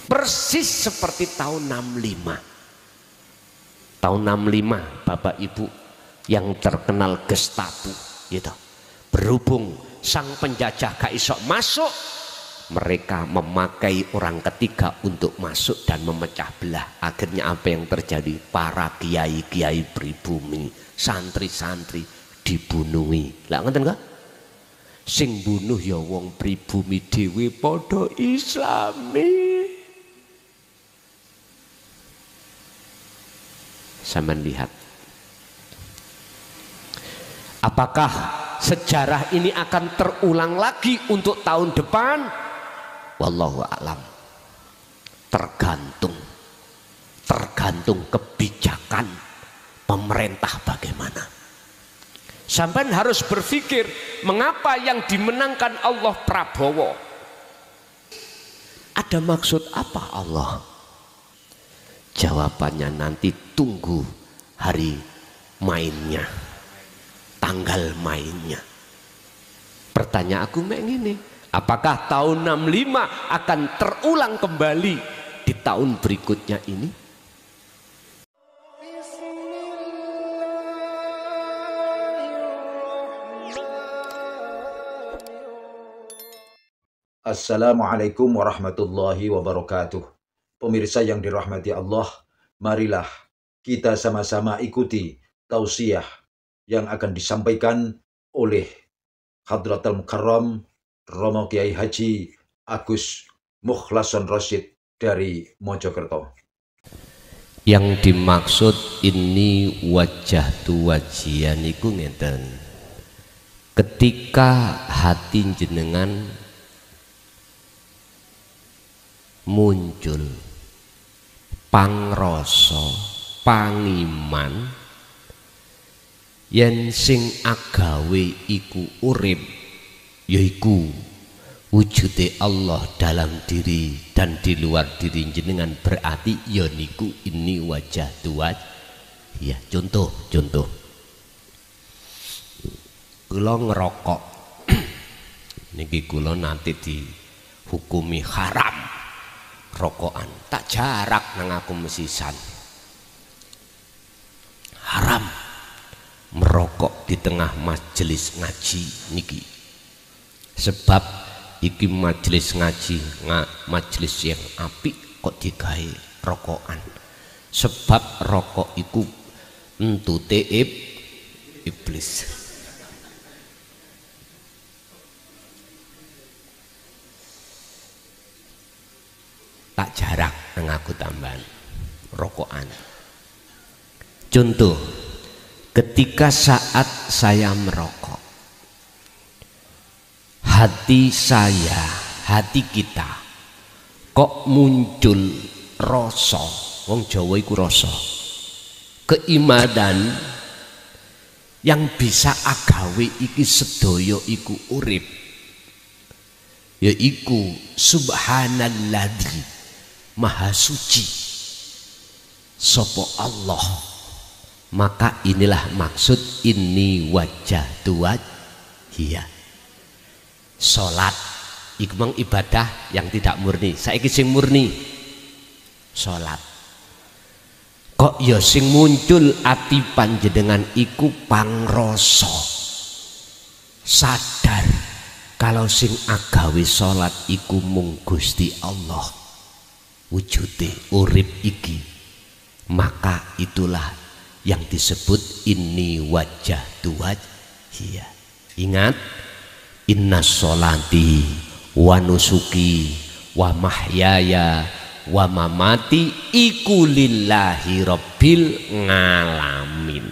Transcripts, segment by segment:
Persis seperti tahun 65. Tahun 65 Bapak Ibu yang terkenal Gestapo gitu. Berhubung sang penjajah gak iso masuk, mereka memakai orang ketiga untuk masuk dan memecah belah. Akhirnya apa yang terjadi? Para kiai-kiai pribumi, santri-santri dibunuhi. Lah ngoten kok? Sing bunuh ya wong pribumi dhewe padha Islami. Sampeyan lihat. Apakah sejarah ini akan terulang lagi untuk tahun depan? Wallahu a'lam. Tergantung kebijakan pemerintah bagaimana. Sampai harus berpikir, mengapa yang dimenangkan Allah Prabowo? Ada maksud apa Allah? Jawabannya nanti tunggu hari mainnya, tanggal mainnya. Pertanyaan aku begini, apakah tahun 65 akan terulang kembali di tahun berikutnya ini? Assalamualaikum warahmatullahi wabarakatuh. Pemirsa yang dirahmati Allah, marilah kita sama-sama ikuti tausiah yang akan disampaikan oleh Hadratul Mukarram Romo Kiai Haji Agus Mukhlason Rasyid dari Mojokerto. Yang dimaksud ini wajah tu wajian iku ngeten. Ketika hati jenengan muncul pangrasa pangiman yen sing agawe iku urip yaiku wujude Allah dalam diri dan di luar diri jenengan, berarti ya niku ini wajah tuwaj. Ya contoh kula ngerokok niki kula nanti dihukumi haram rokokan, tak jarak nang aku mesisan. Haram merokok di tengah majelis ngaji niki. Sebab iki majelis ngaji, majelis yang apik kok digawe rokokan. Sebab rokok iku entute iblis. Tak jarak nang aku tambahan rokokan. Contoh, ketika saat saya merokok, hati saya, hati kita kok muncul rasa, wong Jawa iku rasa keimanan yang bisa agawe iki sedaya iku urip, yaiku subhanalladzi maha suci sopo Allah. Maka inilah maksud ini wajah tuwaj. Iya, sholat iku mang ibadah yang tidak murni. Saiki sing murni sholat. Kok ya sing muncul ati panjenengan iku pangrasa sadar kalau sing agawe sholat iku mung Gusti Allah wujude urip iki, maka itulah yang disebut ini wajah tuwaj. Iya. Ingat, inna sholati wa nusuki wa mahyaya wa mamati iku lillahi rabbil ngalamin.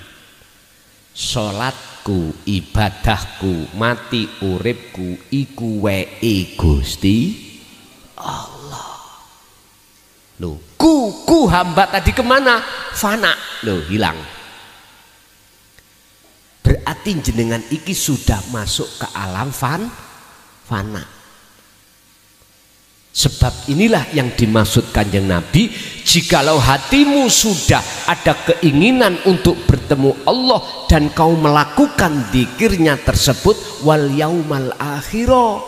Sholatku, ibadahku, mati uripku iku wae Gusti Allah. Loh, ku hamba tadi kemana? Fana, loh hilang. Berarti jenengan iki sudah masuk ke alam fana. Sebab inilah yang dimaksud Kanjeng Nabi, jikalau hatimu sudah ada keinginan untuk bertemu Allah dan kau melakukan dzikirnya tersebut wal yaumal akhirah,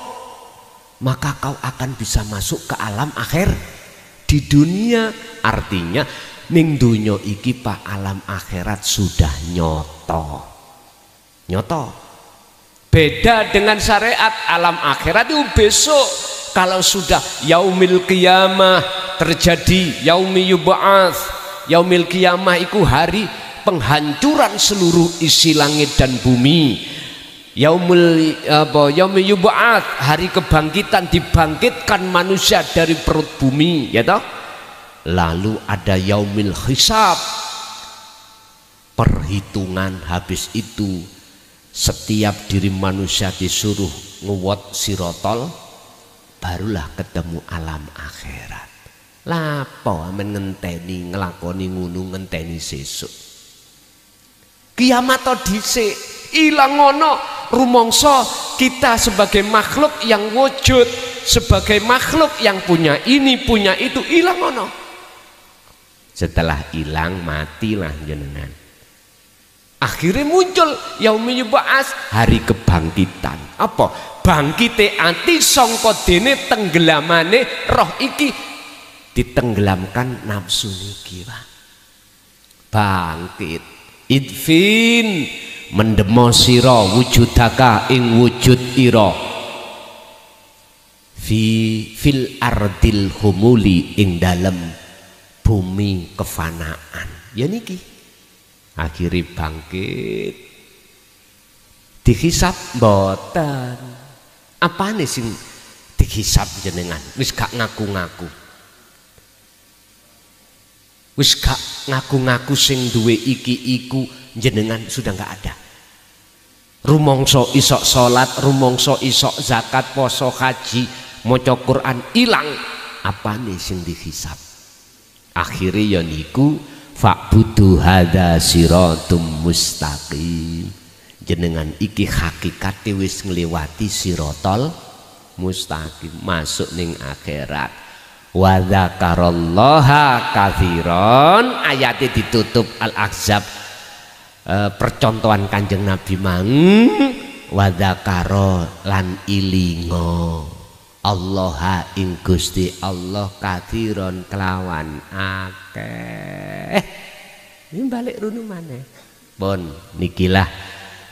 maka kau akan bisa masuk ke alam di dunia, artinya ning dunya iki Pak alam akhirat sudah nyoto. Beda dengan syariat, alam akhirat itu besok. Kalau sudah yaumil qiyamah terjadi, yaumi yub'ats, yaumil qiyamah itu hari penghancuran seluruh isi langit dan bumi. Yaumi yub'ats, hari kebangkitan, dibangkitkan manusia dari perut bumi, ya toh. Lalu ada yaumil hisab, perhitungan. Habis itu setiap diri manusia disuruh nguwot sirotol, barulah ketemu alam akhirat. Lapo amen ngenteni ngelakoni ngunu ngenteni sesuk. Kiamat dhisik, ilang ngono rumangsa kita sebagai makhluk yang wujud, sebagai makhluk yang punya ini punya itu, ilang ngono. Setelah hilang matilah jenengan. Akhirnya muncul yaumil yub'ats, hari kebangkitan. Apa? Bangkite ati sangka dene tenggelamane roh iki, ditenggelamkan nafsu niki, Pak. Bangkit. Idfin, mendemo sira wujudaka ing wujud ira fil ardil humuli, ing dalem bumi kefanaan. Ya niki akhirnya bangkit, dihisab mboten. Apane sing dihisab jenengan? Wis gak ngaku-ngaku, wis gak ngaku-ngaku sing duwe iki iku, jenengan sudah gak ada. Rumangsa isok salat, rumangsa isok zakat, poso, haji, maca Quran, ilang. Apane sing dihisab? Akhirnya ya niku fa'budu hadza siratum mustaqim. Jenengan iki hakikate wis ngliwati sirotol mustaqim, masuk ning akhirat. Wa dzakarallaha katsiran, ayate ditutup Al-Ahzab, percontohan Kanjeng Nabi mang, wa dzakara lan ilingo Allah ing Gusti Allah katsiran kelawan akeh. Ini balik runu maneh. Pun nikilah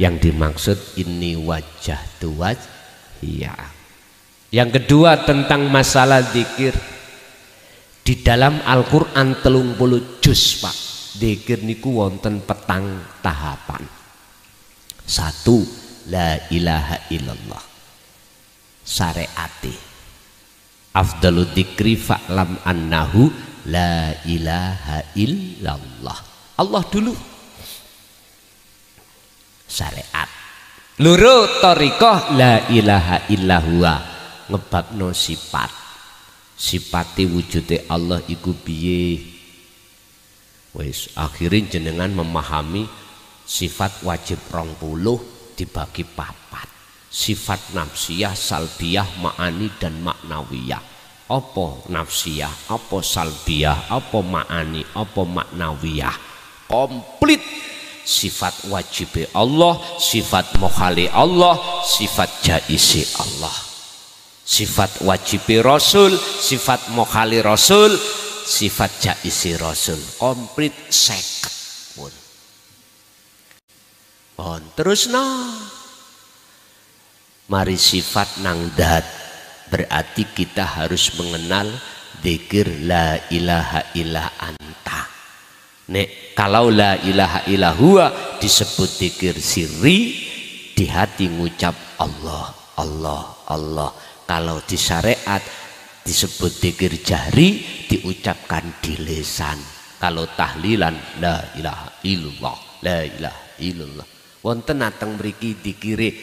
yang dimaksud ini wajah tuwaj. Iya. Yang kedua tentang masalah zikir. Di dalam Al-Qur'an 30 juz, Pak. Zikir niku wonten petang tahapan. 1, la ilaha illallah. Syariati. Afdalu dzikri fa'lam annahu la ilaha illallah. Allah dulu. Syariat. Loro thariqah la ilaha illahuwa, ngebabno sifat. Sifate wujude Allah iku piye? Wis akhirnya jenengan memahami sifat wajib 20 dibagi 4. Sifat nafsiyah, salbiyah, ma'ani dan maknawiyah. Apa nafsiyah, apa salbiyah, apa ma'ani, apa maknawiyah? Komplit. Sifat wajib Allah, sifat mokhali Allah, sifat jaisi Allah. Sifat wajib Rasul, sifat mokhali Rasul, sifat jaisi Rasul. Komplit 50 pun. Pun terus mari sifat nang dat, berarti kita harus mengenal dzikir la ilaha illa anta. Nek kalau la ilaha illa huwa disebut dzikir sirri, di hati ngucap Allah Allah Allah. Kalau di syariat disebut dzikir jahri, diucapkan di lisan. Kalau tahlilan la ilaha illallah, la ilaha illallah. Wonten ateng mriki dikire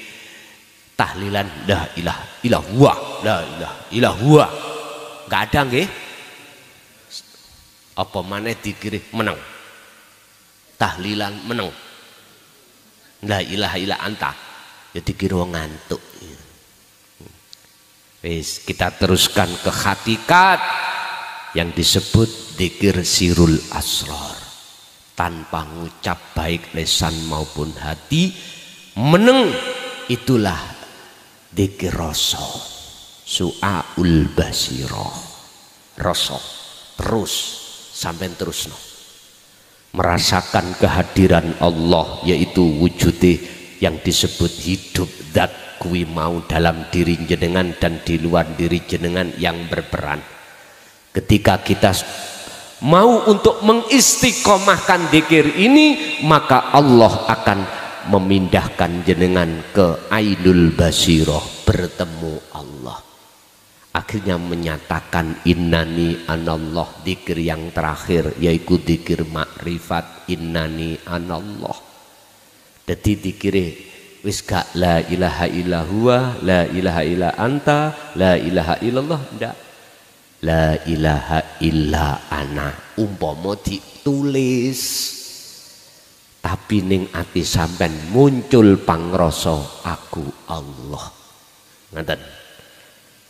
tahlilan la ilaha illallah, la ilaha illallah. Enggak ada nggih? Apa maneh dikire meneng? Tahlilan meneng. La ilaha illa anta. Ya dikira wong ngantuk. Wis kita teruskan ke hakikat yang disebut dzikir sirul asrar. Tanpa ngucap baik lisan maupun hati, meneng itulah dzikir rasa. Su'aul basirah. Rasa terus sampai terus no. Merasakan kehadiran Allah, yaitu wujudnya yang disebut hidup zat kuwi mau dalam diri jenengan dan di luar diri jenengan yang berperan. Ketika kita mau untuk mengistiqomahkan dzikir ini, maka Allah akan memindahkan jenengan ke Ainul Basirah, bertemu Allah. Akhirnya menyatakan innani anallah, dzikir yang terakhir yaitu dzikir makrifat, innani anallah. Jadi dzikire wis gak la ilaha illa huwa, la ilaha illa anta, la ilaha illallah, ndak. La ilaha illa ana, umpama ditulis tapi ning ati sampean muncul pangrasa aku Allah. Ngaten.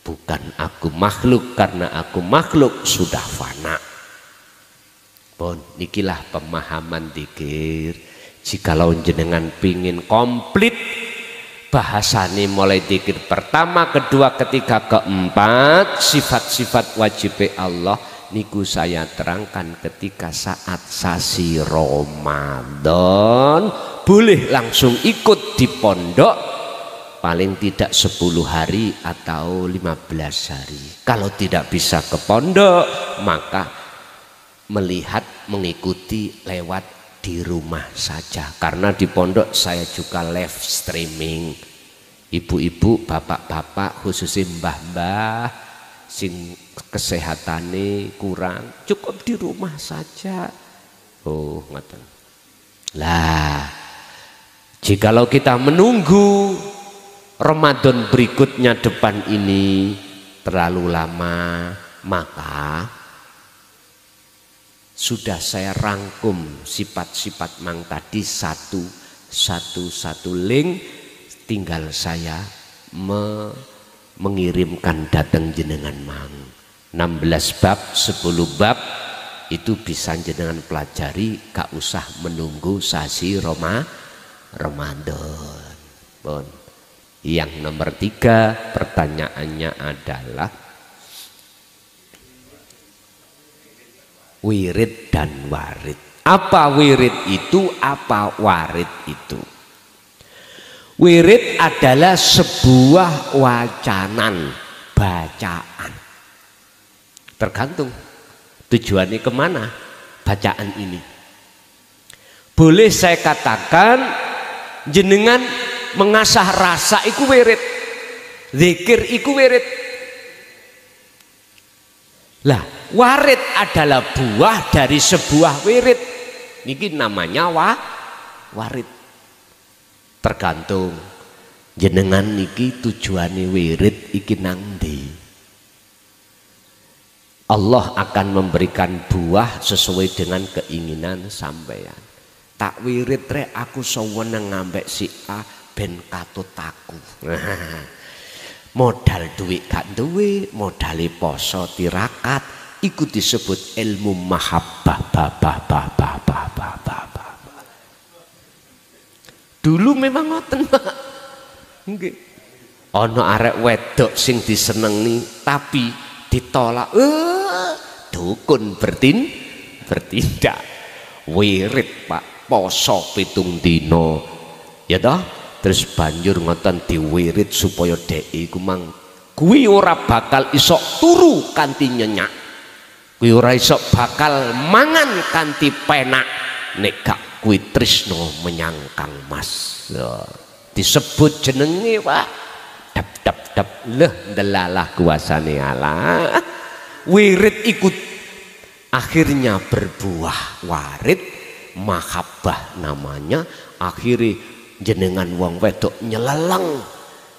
Bukan aku makhluk, karena aku makhluk sudah fana. Pun nikilah pemahaman dzikir. Jikalau jenengan pingin komplit bahasane mulai dzikir pertama, kedua, ketiga, keempat, sifat-sifat wajib Allah niku saya terangkan ketika saat sasi Ramadan. Boleh langsung ikut di pondok paling tidak 10 hari atau 15 hari. Kalau tidak bisa ke pondok, maka melihat, mengikuti lewat di rumah saja. Karena di pondok saya juga live streaming. Ibu-ibu, bapak-bapak, khususnya mbah-mbah sing kesehatannya kurang, cukup di rumah saja. Oh, ngoten. Lah, jikalau kita menunggu Ramadan berikutnya depan ini terlalu lama, maka sudah saya rangkum sifat-sifat mang tadi satu link, tinggal saya mengirimkan datang jenengan mang 16 bab 10 bab itu bisa jenengan pelajari, gak usah menunggu sasi Ramadan. Bon. Yang nomor 3 pertanyaannya adalah wirid dan warid. Apa wirid itu? Apa warid itu? Wirid adalah sebuah wacanan, bacaan. Tergantung tujuannya kemana bacaan ini. Boleh saya katakan jenengan mengasah rasa iku wirid, zikir iku wirid. Lah, warid adalah buah dari sebuah wirid. Niki namanya warid. Tergantung jenengan niki tujuane wirid iki nang ndi. Allah akan memberikan buah sesuai dengan keinginan sampeyan. Tak wirid rek aku seweneng ngambek si A ben katut aku. Modal duit gak duwe, modali poso tirakat, iku disebut ilmu mahabbah. Dulu memang ngoten, Pak. Nggih. Ana arek wedok sing disenengi tapi ditolak. Dukun bertindak. Wirid, Pak, poso 7 dina. Ya toh? Terus banjur ngoten diwirid supaya dhek iku mang kuwi ora bakal iso turu kanthi nyenyak, kuwi ora iso bakal mangan kanthi penak nek gak kuwi tresno menyang Kang Mas. Disebut jenenge, Pak, dap leh delalah kuasane Allah. Wirid ikut akhirnya berbuah warid, mahabbah namanya. Akhirnya jenengan wong wedok nyeleleng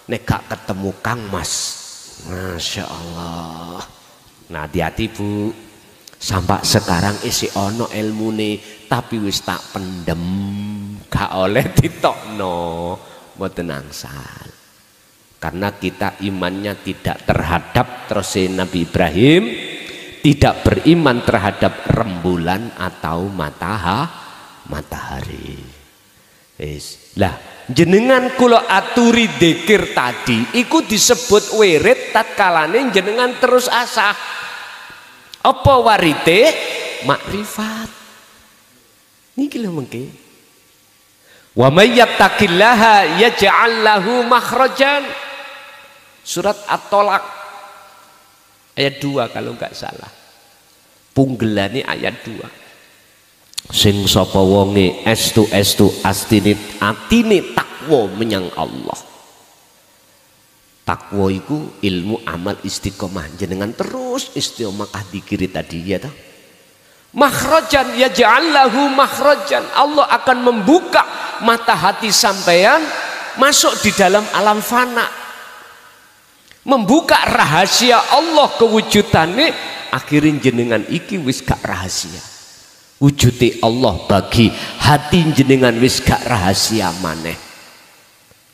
nek gak ketemu Kang Mas. Masya Allah. Nah, hati-hati Bu, sampai sekarang isi ono ilmune tapi wis tak pendem, gak oleh ditokno, mboten angsal. Karena kita imannya tidak terhadap terus Nabi Ibrahim, tidak beriman terhadap rembulan atau matahari. Lah, jenengan kula aturi dzikir tadi iku disebut wirid tatkalane jenengan terus asah. Apa warite? Makrifat. Niki lho mengke. Wa may yattaqillaha yaj'al lahu makhrajan. Surat At-Tolak ayat 2 kalau enggak salah. Punggelane ayat 2. Sing sapa wonge estu astine atine takwa menyang Allah. Takwa iku ilmu amal istiqomah, jenengan terus istiqomah dikiri tadi ya toh. Makhrajan yaj'al lahu makhrajan. Allah akan membuka mata hati sampean masuk di dalam alam fana. Membuka rahasia Allah kewujudannya, akhirin jenengan iki wis gak rahasia. Wujude Allah bagi hati jenengan wis gak rahasia maneh.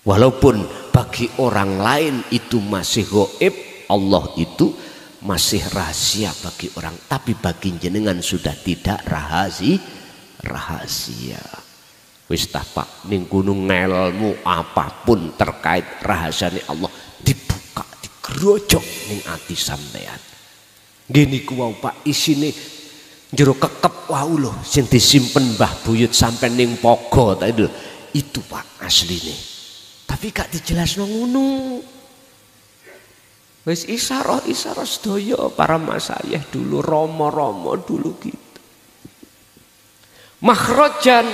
Walaupun bagi orang lain itu masih gaib, Allah itu masih rahasia bagi orang, tapi bagi jenengan sudah tidak rahasia. Wis ta Pak, ning gunung ngelmu apapun terkait rahasiane Allah dibuka, digerojok ning ati sampean. Nggih niku wau Pak, isine jero kekep wau lho sing disimpen Mbah Buyut sampean ning Pogo ta itu Pak asline. Tapi gak dijelasno ngono. Wis isyarat sedaya para masayih dulu, romo-romo dulu gitu. Makhrajan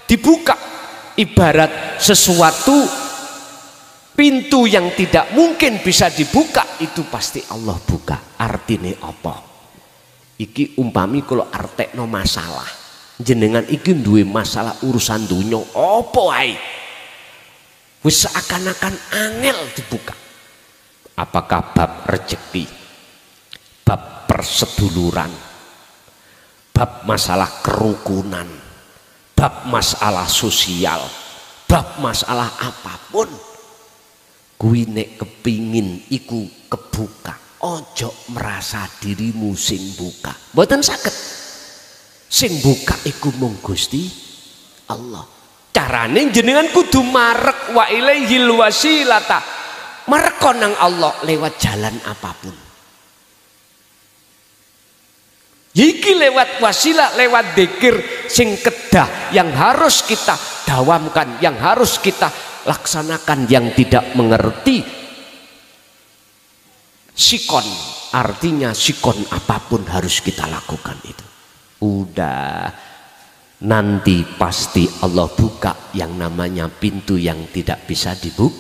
dibuka, ibarat sesuatu pintu yang tidak mungkin bisa dibuka itu pasti Allah buka. Artine apa? Iki umpami kalau artekno masalah, jenengan iki duwe masalah urusan dunya apa wae, wis seakan-akan angel dibuka. Apakah bab rezeki, bab perseduluran, bab masalah kerukunan, bab masalah sosial, bab masalah apapun, kuwi nek kepingin iku kebuka, ojo merasa dirimu sing buka. Mboten saged. Sing buka iku mung Gusti Allah. Carane jenengan kudu marek wa ilaihil wasilata. Mereka nang Allah lewat jalan apapun. Iki lewat wasilah, lewat dzikir sing kedah yang harus kita dawamkan, yang harus kita laksanakan. Yang tidak mengerti sikon, artinya sikon apapun harus kita lakukan itu. Udah nanti pasti Allah buka yang namanya pintu yang tidak bisa dibuka.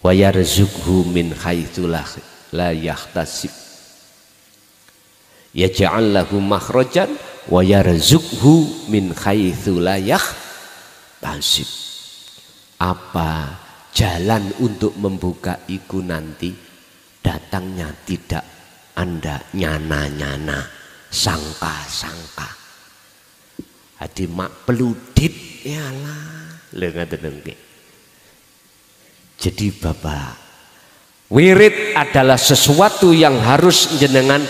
Wa yarzuqhu min haitsu la yahtasib. Yaj'al lahu makhrajan wa yarzuqhu min haitsu la yahtasib. Apa jalan untuk membuka iku nanti datangnya tidak Anda nyana-nyana, sangka-sangka. Adi mak peludit yalah lho ngaten nggih. Jadi Bapak, wirid adalah sesuatu yang harus jenengan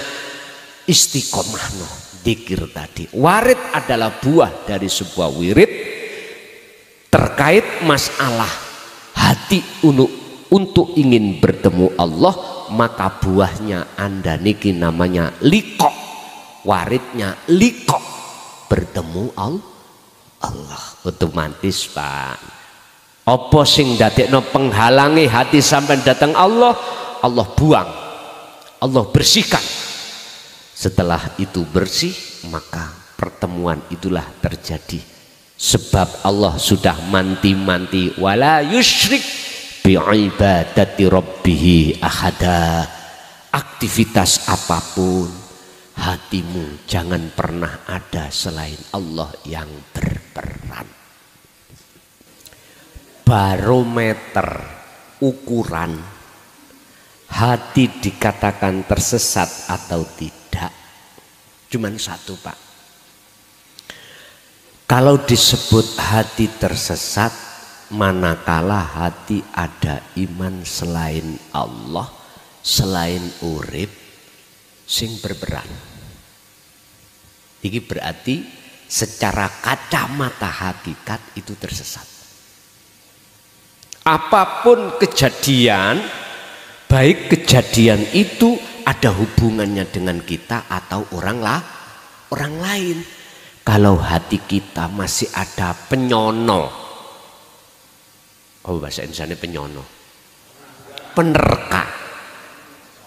istiqomah no, dzikir tadi. Warid adalah buah dari sebuah wirid terkait masalah hati untuk ingin bertemu Allah, maka buahnya Anda niki namanya liqo. Waridnya liqo, bertemu Allah. Otomatis Pak, apa sing dadekno penghalangi hati sampai datang Allah, Allah buang, Allah bersihkan. Setelah itu bersih, maka pertemuan itulah terjadi. Sebab Allah sudah manti-manti wala yusyrik bi ibadati rabbih ahada. Aktivitas apapun hatimu jangan pernah ada selain Allah yang berperan. Barometer ukuran hati dikatakan tersesat atau tidak cuman satu Pak. Kalau disebut hati tersesat, manakala hati ada iman selain Allah, selain urip sing berperan. Ini berarti secara kacamata hakikat itu tersesat. Apapun kejadian, baik kejadian itu ada hubungannya dengan kita atau orang lain. Kalau hati kita masih ada penyono, oh bahasa Indonesianya penyono,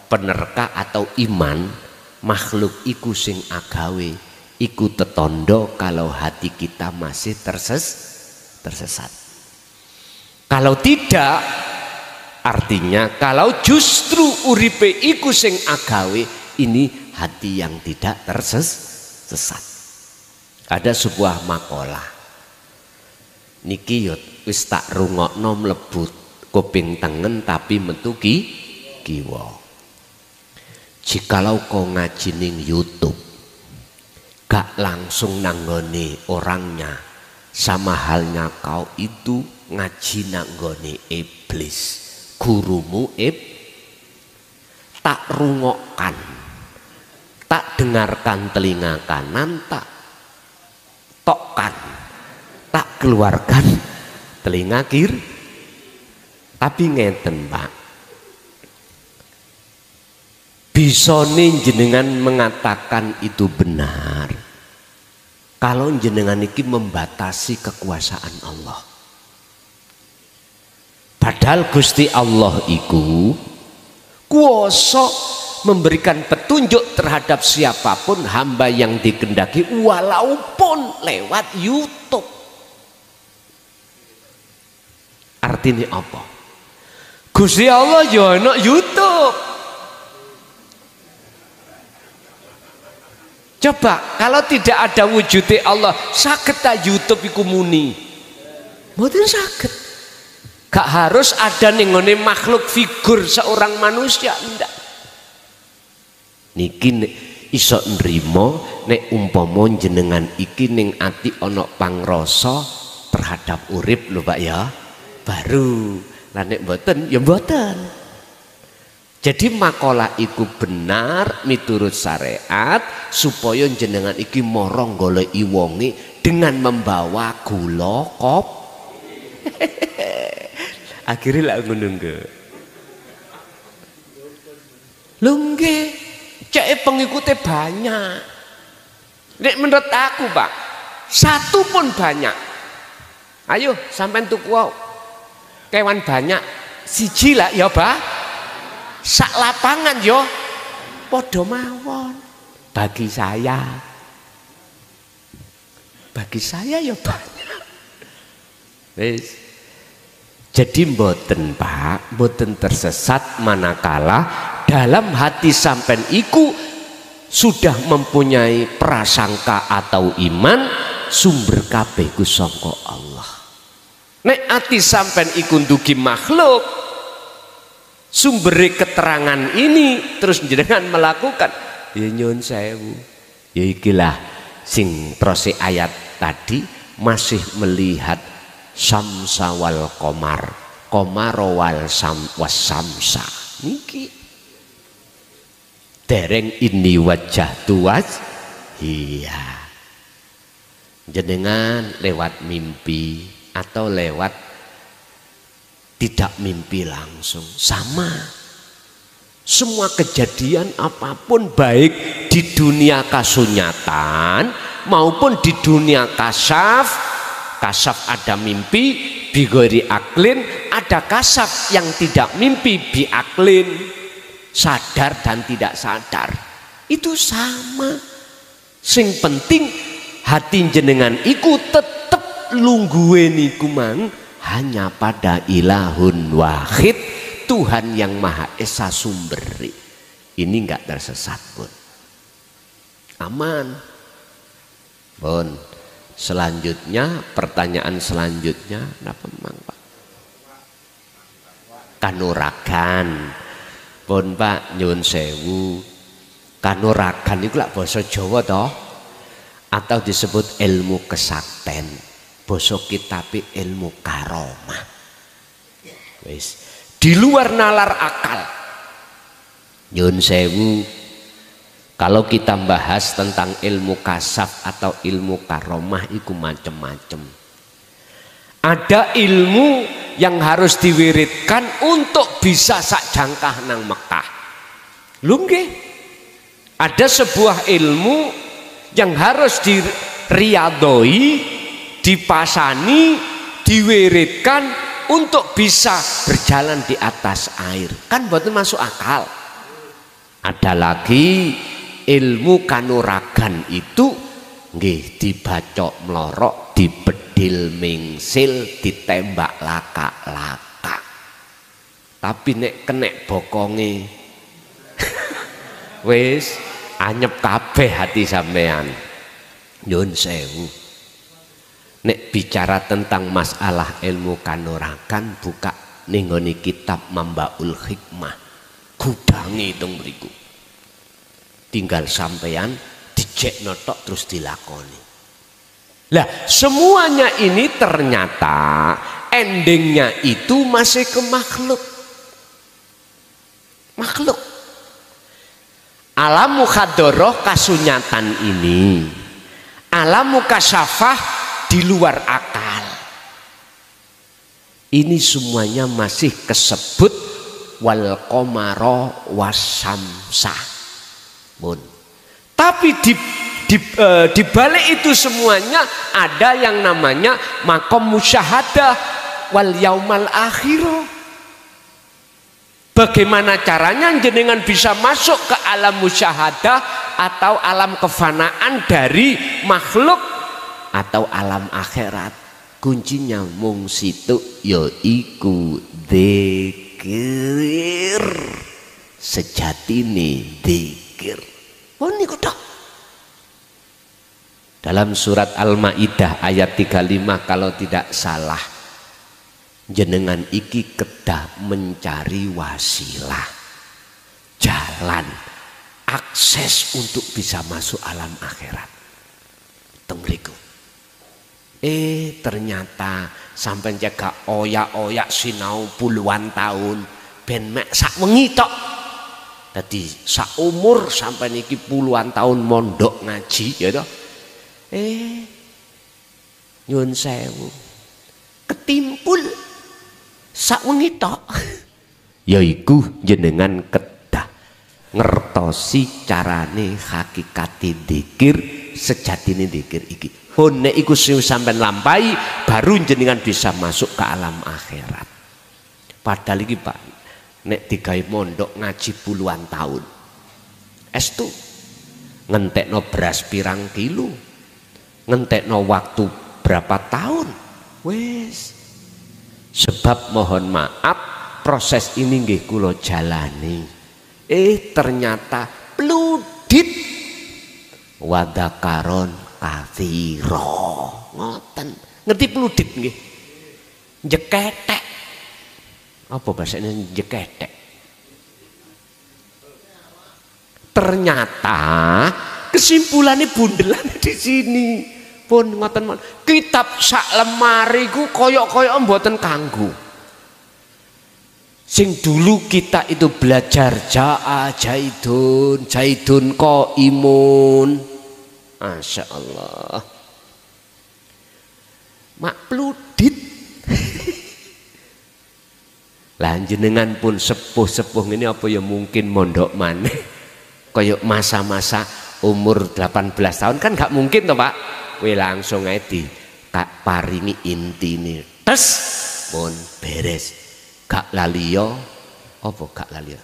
penerka atau iman, makhluk iku sing agawe iku tetondo kalau hati kita masih tersesat. Kalau tidak, artinya kalau justru uripe iku sing agawe, ini hati yang tidak tersesat. Ada sebuah makalah niki yo wis tak rungokno mlebu kuping tengen tapi metu kiwa. Jikalau kau ngaji ning YouTube gak langsung nanggone orangnya, sama halnya kau itu ngaji nanggone iblis, gurumu tak rungokkan, tak dengarkan telinga kanan, tak tokkan, tak keluarkan telinga kiri. Tapi ngeten Pak, bisa nih jenengan mengatakan itu benar kalau jenengan iki membatasi kekuasaan Allah. Padahal Gusti Allah iku kuasa memberikan petunjuk terhadap siapapun hamba yang dikehendaki walaupun lewat YouTube. Artinya apa? Gusti Allah ya ana YouTube. Coba kalau tidak ada wujudnya Allah, saged ta YouTube iku muni? Mboten saged. Gak harus ada ning ngone makhluk figur seorang manusia, ndak. Niki iso nrimo nek umpama jenengan iki ning ati ana pangrasa terhadap urip lho Pak ya. Baru lah nek mboten ya mboten. Jadi makalah iku benar miturut syariat supaya jenengan iki morong goleki wonge dengan membawa gula kop. Akhirnya lah ngono nggih. Lho nggih, cek pengikutnya banyak. Nek menurut aku Pak, satu pun banyak. Ayo sampai tuku kewan banyak, siji lah ya Pak. Sak lapangan yo padha mawon. Bagi saya ya banyak. Wis. Jadi mboten Pak, mboten tersesat manakala dalam hati sampean iku sudah mempunyai prasangka atau iman sumber kabeh ku saka Allah. Nek ati sampean iku ndugi makhluk, sumber keterangan ini terus jenengan melakukan ya nyun sewu. Ya ikilah sing terus ayat tadi masih melihat samsa wal komar, komaro wal samsa niki dereng ini wajah tuas. Iya, jenengan lewat mimpi atau lewat tidak mimpi langsung sama. Semua kejadian apapun baik di dunia kasunyatan maupun di dunia kasaf ada mimpi bigori aklin, ada kasaf yang tidak mimpi biaklin, sadar dan tidak sadar. Itu sama. Sing penting hati jenengan iku tetep lungguhe niku mang hanya pada ilahun wahid, Tuhan yang Maha Esa sumberi. Ini enggak tersesat pun. Aman. Pun. Selanjutnya, pertanyaan selanjutnya, kenapa memang Pak? Kanuragan. Pun Pak, nyun sewu. Kanuragan itu lah basa Jawa toh? Atau disebut ilmu kesakten. Basa kitabe ilmu karomah. Wis, di luar nalar akal. Nyun sewu. Kalau kita bahas tentang ilmu kasaf atau ilmu karomah itu macam-macam. Ada ilmu yang harus diwiridkan untuk bisa sak jangkah nang Mekah. Nggih. Ada sebuah ilmu yang harus diriyadoi, dipasani, diwiridkan untuk bisa berjalan di atas air. Kan mboten masuk akal. Ada lagi ilmu kanuragan itu nggih dibacok melorok, dibedil mingsil, ditembak laka-laka. Tapi nek kenek bokonge wis anyep kabeh hati sampean. Nyun sewu. Nek bicara tentang masalah ilmu kanuragan, buka ning nggone kitab Mambaul Hikmah. Gudange teng mriku. Tinggal sampean dijek notok terus dilakoni. Lah semuanya ini ternyata endingnya itu masih ke makhluk. Makhluk. Alam mukhadoroh kasunyatan ini, alam mukasyafah di luar akal. Ini semuanya masih kesebut wal qamara wasamsa. Bun. Tapi di balik itu semuanya ada yang namanya maqam musyahadah wal yaumal akhirah. Bagaimana caranya jenengan bisa masuk ke alam musyahadah atau alam kefanaan dari makhluk atau alam akhirat? Kuncinya mung situ yaiku dzikir. Sejatine dzikir. Oh niku tok. Dalam surat Al-Maidah ayat 35 kalau tidak salah, jenengan iki kedah mencari wasilah, jalan, akses untuk bisa masuk alam akhirat. Tengriku. Ternyata sampai jaga oyak-oyak sinau puluhan tahun ben mek sak wengi tok. Dadi sak umur sampai niki puluhan tahun mondok ngaji ya toh. Nyun sewu. Ketimpul sak wengi tok. Yaiku jenengan kedah ngertosi carane hakikati dzikir, sejatine dzikir iki. Nek iku sampean lampahi baru jenengan bisa masuk ke alam akhirat. Padahal iki Pak, nek digawe mondok ngaji puluhan tahun. Estu ngentekno beras pirang kilo, ngentekno waktu berapa tahun. Wes. Sebab mohon maaf proses ini nggih kula jalani. Ternyata pludit wadakaron kathiro. Ngoten. Ngerti pludit nggih? Jeketek. Apa bahasanya jeketek? Ternyata kesimpulannya bundelan di sini. Pun ngoten kitab sak lemari ku koyok-koyok mboten kanggo. Sing dulu kita itu belajar jaidun qaimun. Masya Allah. Mak pludit. Lah jenengan pun sepuh-sepuh ini apa ya mungkin mondok maneh. Koyok masa-masa umur 18 tahun kan gak mungkin toh Pak. Kowe langsung ae di kak paringi intine tes pun beres. Gak lalio apa gak lalio.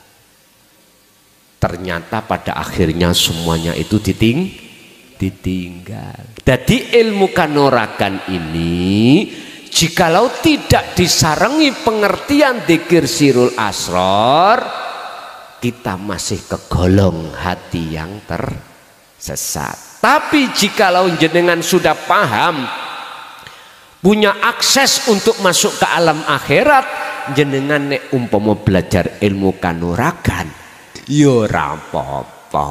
Ternyata pada akhirnya semuanya itu ditinggal. Jadi ilmu kanuragan ini jikalau tidak disarengi pengertian dzikir sirul asror, kita masih kegolong hati yang tersesat. Tapi jikalau jenengan sudah paham, punya akses untuk masuk ke alam akhirat, jenengan nek umpama belajar ilmu kanuragan, yo rapopo,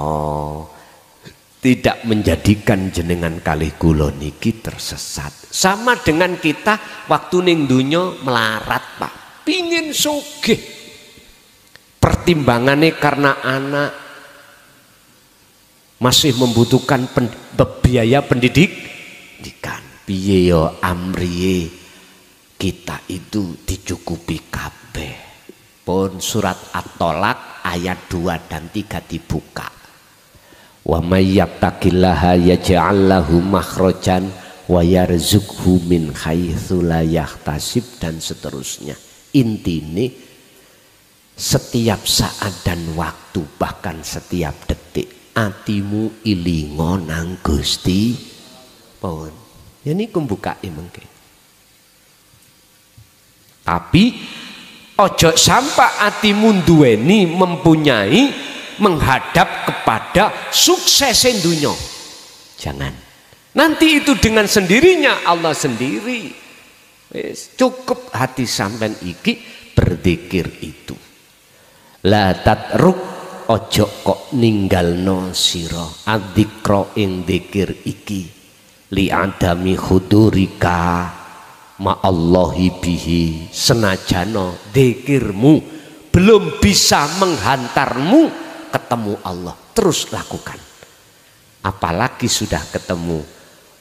tidak menjadikan jenengan kalih kula niki tersesat. Sama dengan kita waktu ning dunya melarat Pak, pingin sugih, pertimbangannya karena anak masih membutuhkan biaya pendidikan. Piye yo amriye kita itu dicukupi kabeh. Pun surat At-Tolak ayat 2 dan 3 dibuka. Wa may yattaqillaha yaj'al lahu makhrajan wa yarzuqhu min haitsu la yahtasib dan seterusnya. Intine setiap saat dan waktu, bahkan setiap detik atimu ilingo nang Gusti pun. Ya niku mbukake mengke. Tapi ojo sampai atimu duweni mempunyai menghadap kepada sukses dunia. Jangan. Nanti itu dengan sendirinya Allah sendiri. Cukup hati sampean iki berzikir itu. La tatruk ojo kok ninggalno sira adzikra ing zikir iki li adami hudurika ma Allahi bihi, senajano zikirmu belum bisa menghantarmu ketemu Allah, terus lakukan. Apalagi sudah ketemu,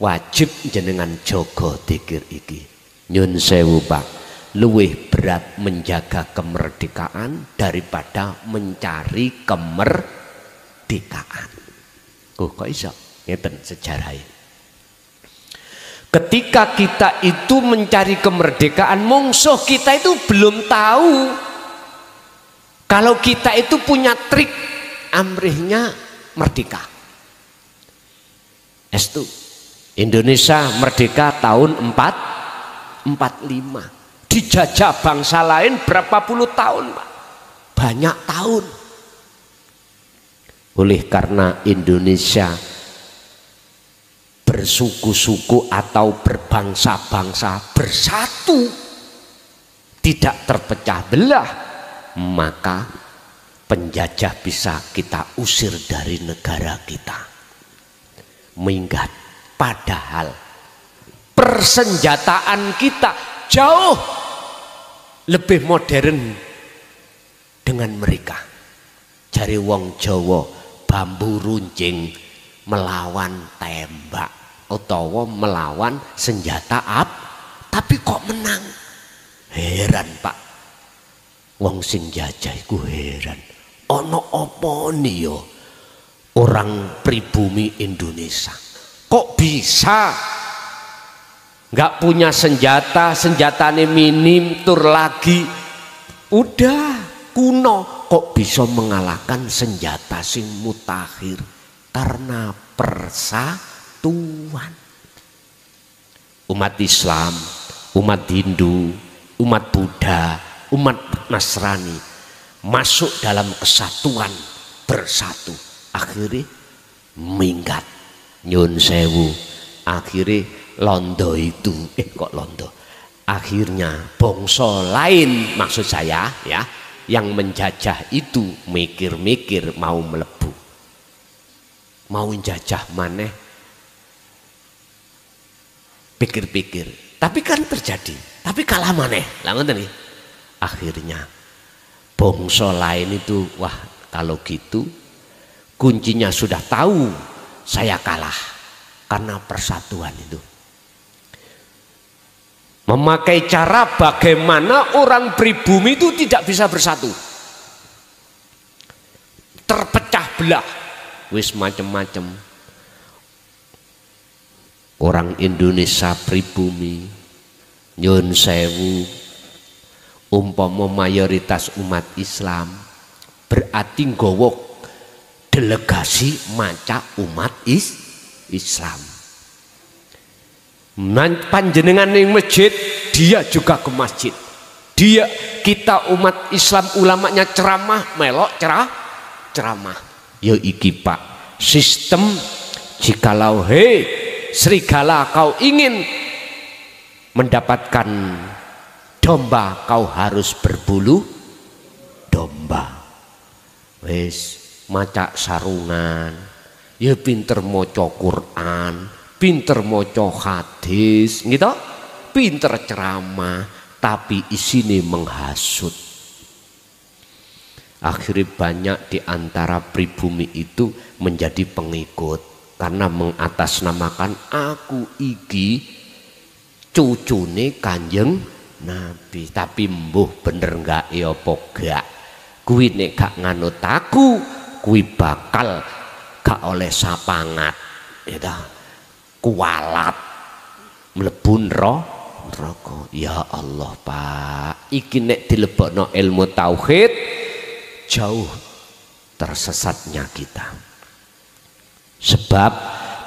wajib jenengan jogo zikir iki. Nyun sewu Pak, luwih berat menjaga kemerdekaan daripada mencari kemerdekaan. Kok iso ngeten sejarahnya. Ketika kita itu mencari kemerdekaan, mungsuh kita itu belum tahu kalau kita itu punya trik amrihnya merdeka. Estu Indonesia merdeka tahun 45. Dijajah bangsa lain berapa puluh tahun, Pak? Banyak tahun. Oleh karena Indonesia bersuku-suku atau berbangsa-bangsa bersatu, tidak terpecah belah, maka penjajah bisa kita usir dari negara kita. Minggat. Padahal persenjataan kita jauh lebih modern dengan mereka. Jari wong Jawa bambu runcing melawan tembak utawa melawan senjata tapi kok menang. Heran Pak, wong sing jajah iku heran, ono apa nih yo orang pribumi Indonesia kok bisa nggak punya senjata, senjatanya minim, tur lagi udah kuno, kok bisa mengalahkan senjata sing mutakhir? Karena persatuan. Umat Islam, umat Hindu, umat Buddha, umat Nasrani masuk dalam kesatuan, bersatu, akhirnya minggat. Nyun sewu, akhirnya londo itu kok londo, akhirnya bangsa lain, maksud saya ya, yang menjajah itu mikir-mikir mau melebu, mau jajah maneh, pikir-pikir, tapi kan terjadi, tapi kalah maneh lah ngoten. Akhirnya bangsa lain itu, wah kalau gitu kuncinya sudah tahu, saya kalah karena persatuan itu. Memakai cara bagaimana orang pribumi itu tidak bisa bersatu, terpecah belah, wis macem-macem. Orang Indonesia pribumi, nyun sewu, umpama mayoritas umat Islam, berarti nggawa delegasi maca umat Islam. Panjenengan ning masjid, dia juga ke masjid. Kita umat Islam, ulamanya ceramah, melok ceramah. Ya iki Pak, sistem jikalau serigala kau ingin mendapatkan domba, kau harus berbulu domba. Wes maca sarungan, ya pinter maca Quran, pinter maca hadis, gitu, pinter ceramah, tapi isine menghasut. Akhirnya banyak di antara pribumi itu menjadi pengikut karena mengatasnamakan aku iki cucune Kanjeng Nabi, tapi mbuh bener enggak ya apa gak, kuwi nek gak nganut aku kuwi bakal gak oleh sapangat ya kualat mlebu neraka. Ya Allah Pak, iki nek dilebokno ilmu tauhid jauh tersesatnya kita, sebab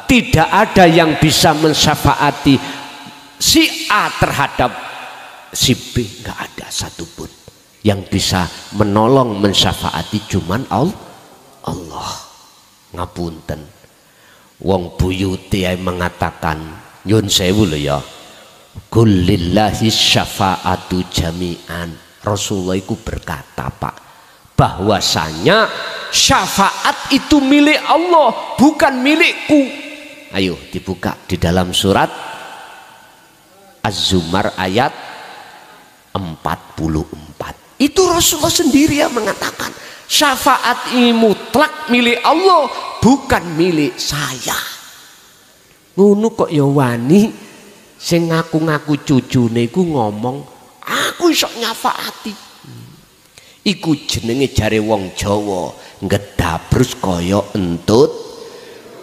tidak ada yang bisa mensyafaati si A terhadap si B, nggak ada satupun yang bisa menolong mensyafaati, cuman Allah. Ngapunten, wong buyuti mengatakan nyun sewu lho ya, kullillahi syafa'atu jami'an. Rasulullah itu berkata Pak, bahwasanya syafaat itu milik Allah, bukan milikku. Ayo dibuka di dalam surat Az-Zumar ayat 44. Itu Rasulullah sendiri yang mengatakan syafaat ini mutlak milik Allah, bukan milik saya. Ngono kok ya wani sing ngaku-ngaku cucune iku ngomong aku iso nyafaati. Iku jenenge jare wong Jawa ngedabrus kaya entut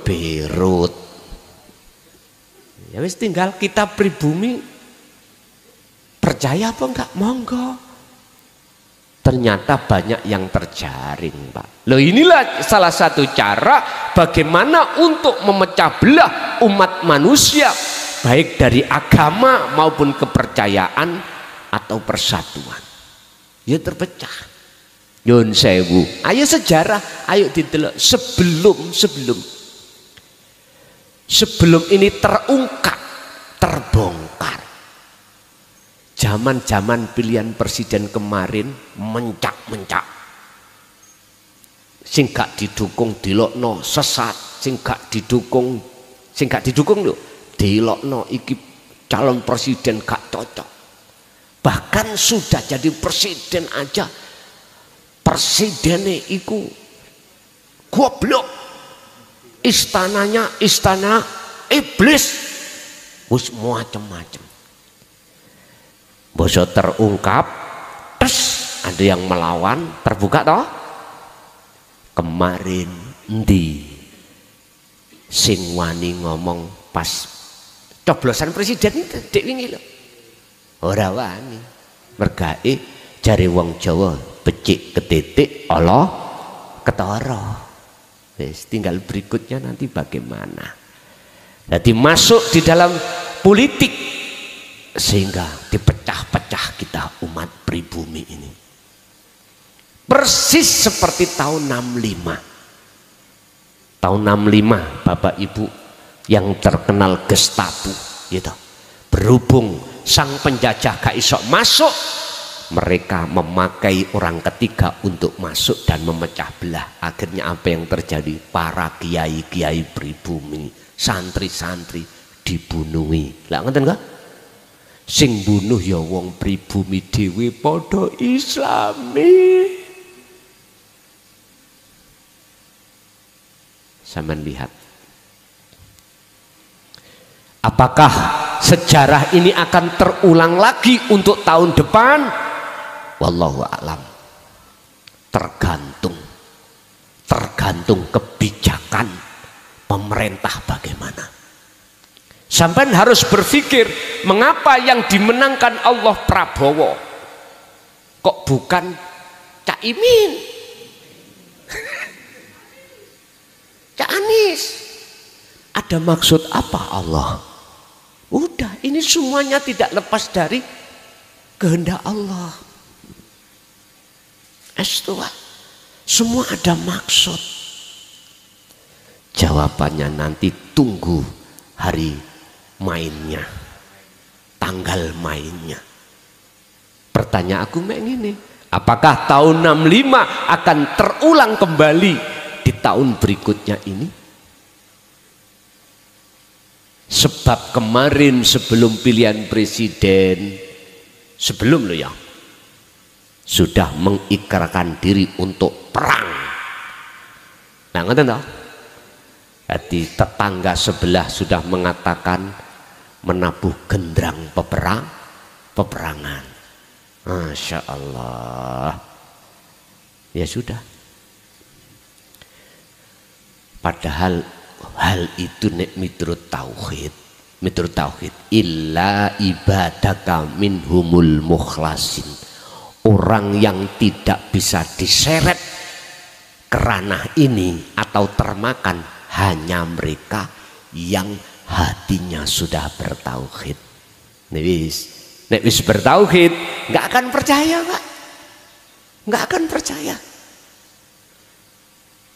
berut. Ya wis tinggal kita pribumi percaya apa enggak, monggo. Ternyata banyak yang terjaring Pak. Loh inilah salah satu cara bagaimana untuk memecah belah umat manusia, baik dari agama maupun kepercayaan atau persatuan. Ya terpecah. Nyun sewu, ayo sejarah, ayo didelok sebelum ini terungkap, terbongkar. Zaman-zaman pilihan presiden kemarin mencak-mencak. Sing gak didukung dilokno sesat, sing gak didukung lho dilokno iki calon presiden gak cocok. Bahkan sudah jadi presiden aja presidennya iku goblok, istananya istana iblis, wis macam-macam. Bosok terungkap, tes ada yang melawan, terbuka toh. Kemarin ndi sing wani ngomong pas coblosan presiden itu dek wingi lho. Ora wani. Mergae jare wong Jawa becik ketitik Allah ketara. Wis tinggal berikutnya nanti bagaimana. Jadi masuk di dalam politik sehingga dipecah-pecah kita umat pribumi ini. Persis seperti tahun 65. Tahun 65 Bapak Ibu yang terkenal Gestapo gitu. Berhubung sang penjajah gak iso masuk, mereka memakai orang ketiga untuk masuk dan memecah belah. Akhirnya apa yang terjadi? Para kiai-kiai pribumi, santri-santri dibunuhi. Lah ngoten enggak? Sing bunuh ya wong pribumi dhewe padha Islami. Sampeyan lihat. Apakah sejarah ini akan terulang lagi untuk tahun depan? Wallahu a'lam. Tergantung kebijakan pemerintah bagaimana. Sampai harus berpikir, mengapa yang dimenangkan Allah Prabowo kok bukan Cak Imin, Cak Anies? Ada maksud apa Allah? Udah, ini semuanya tidak lepas dari kehendak Allah. Semua ada maksud. Jawabannya nanti tunggu hari mainnya, tanggal mainnya. Pertanyaan aku ini, apakah tahun 65 akan terulang kembali di tahun berikutnya ini? Sebab kemarin sebelum pilihan presiden, sebelum lo ya, sudah mengikrarkan diri untuk perang. Nah ngerti toh? Jadi tetangga sebelah sudah mengatakan menabuh genderang peperangan. 'Masya Allah. Ya sudah. Padahal hal itu nek miturut tauhid illa ibadaka minhumul mukhlasin, orang yang tidak bisa diseret ke ranah ini atau termakan hanya mereka yang hatinya sudah bertauhid. Nek wis bertauhid nggak akan percaya, Pak, nggak akan percaya.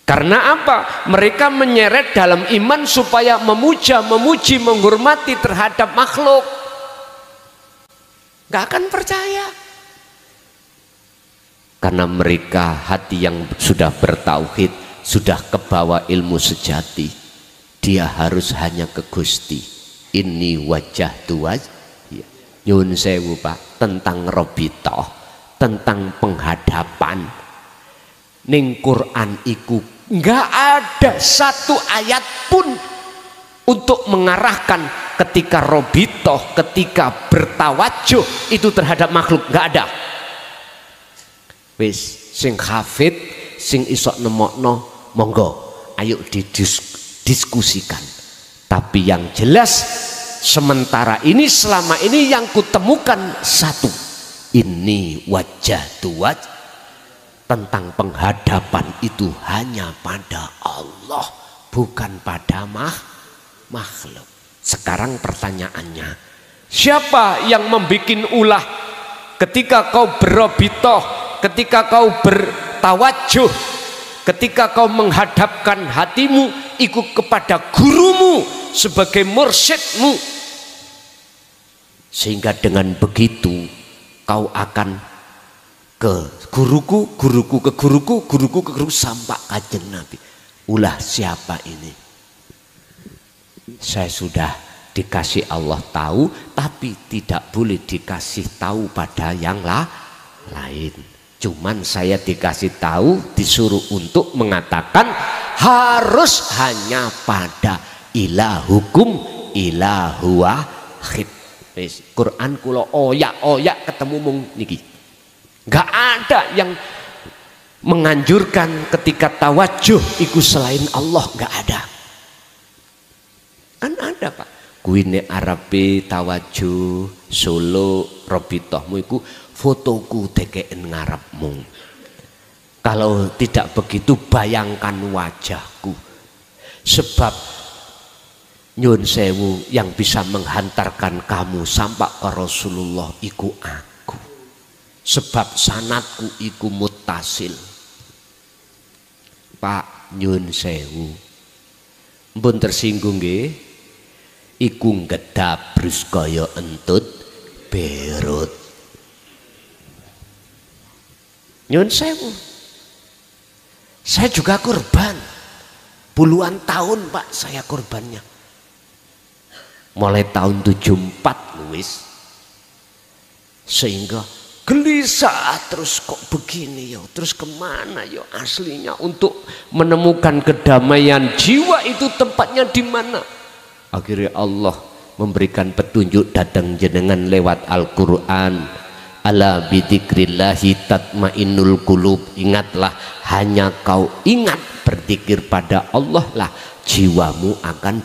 Karena apa? Mereka menyeret dalam iman supaya memuja, memuji, menghormati terhadap makhluk. Gak akan percaya. Karena mereka hati yang sudah bertauhid, sudah kebawa ilmu sejati. Dia harus hanya ke Gusti. Ini wajah tuaj. Nyun sewu, Pak, tentang robitoh, tentang penghadapan. Ning Quran iku nggak ada satu ayat pun untuk mengarahkan ketika robitoh, ketika bertawajuh itu terhadap makhluk, nggak ada. Wis sing hafid, sing isok nemokno, monggo ayo didiskusikan. Tapi yang jelas sementara ini, selama ini yang kutemukan satu, ini wajah tuaj. Tentang penghadapan itu hanya pada Allah, bukan pada makhluk. Sekarang pertanyaannya, siapa yang membikin ulah ketika kau berobitoh, ketika kau bertawajuh, ketika kau menghadapkan hatimu ikut kepada gurumu sebagai mursyidmu, sehingga dengan begitu kau akan ke guruku, guruku ke guruku, guruku ke guru sampai Kanjeng Nabi. Ulah siapa ini? Saya sudah dikasih Allah tahu, tapi tidak boleh dikasih tahu pada yang lain. Cuman saya dikasih tahu, disuruh untuk mengatakan harus hanya pada ilahukum ilahu wahid. Quran kula oyak-oyak ketemu mung niki. Gak ada yang menganjurkan ketika tawajuh iku selain Allah, gak ada. Kan ada, Pak. Kuine Arabi tawajuh solo robitohmu iku fotoku tekeen ngarepmu. Kalau tidak begitu bayangkan wajahku. Sebab nyun sewu yang bisa menghantarkan kamu sampai ke Rasulullah iku aku. Sebab sanatku iku muttasil. Pak nyun sewu, mpun tersinggung nggih, iku ngedabrus kaya entut berut. Nyun sewu, saya juga korban. Puluhan tahun, Pak, saya korbannya. Mulai tahun 74 Luis, sehingga gelisah terus, kok begini yo, terus kemana yo aslinya untuk menemukan kedamaian jiwa itu tempatnya di mana? Akhirnya Allah memberikan petunjuk datang jenengan lewat Al-Quran. Ala bidzikrillahi tatmainnul qulub. Ingatlah, hanya kau ingat berzikir pada Allah lah jiwamu akan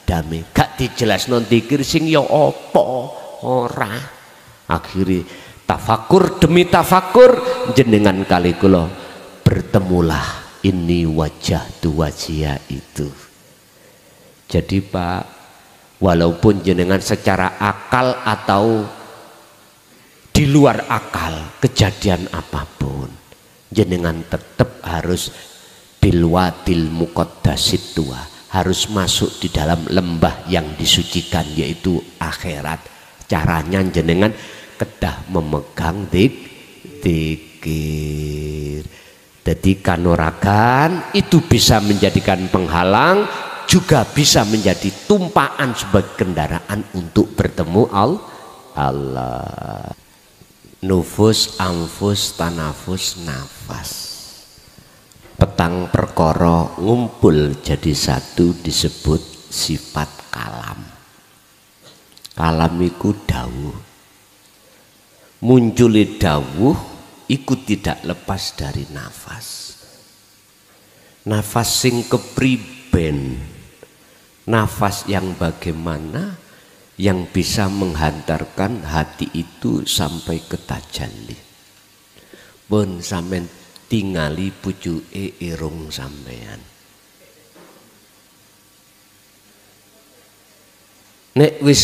damai. Gak dijelasno dzikir sing yo apa ora. Akhirnya tafakur demi tafakur jenengan kali kula bertemulah ini wajah tu wajia itu. Jadi Pak, walaupun jenengan secara akal atau di luar akal kejadian apapun, jenengan tetap harus bilwadil muqaddasit tua, harus masuk di dalam lembah yang disucikan yaitu akhirat. Caranya jenengan kedah memegang dzikir. Jadi kanuragan itu bisa menjadikan penghalang, juga bisa menjadi tumpaan sebagai kendaraan untuk bertemu Allah. Nufus, anfus, tanafus, nafas. Petang perkara ngumpul jadi satu disebut sifat kalam. Kalam iku dawuh. Munculi dawuh iku tidak lepas dari nafas. Nafas sing kepriben, nafas yang bagaimana yang bisa menghantarkan hati itu sampai ke tajalli. Pun sampean tingali pucuke irung sampean. Nek wis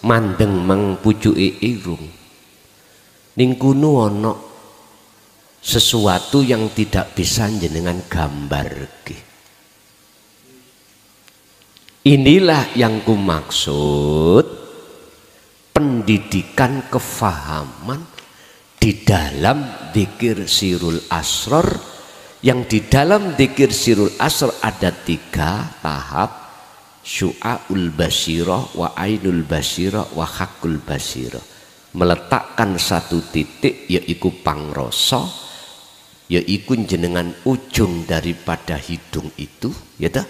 mandeng mang pucuke irung, ning kuno ana sesuatu yang tidak bisa jenengan gambarke. Inilah yang kumaksud pendidikan kefahaman di dalam dzikir sirul asrar, yang di dalam dzikir sirul asrar ada 3 tahap: syu'aul basirah, wa ainul basirah, wa hakul basirah. Meletakkan satu titik yaitu pangroso, yaitu jenengan ujung daripada hidung itu, ya toh.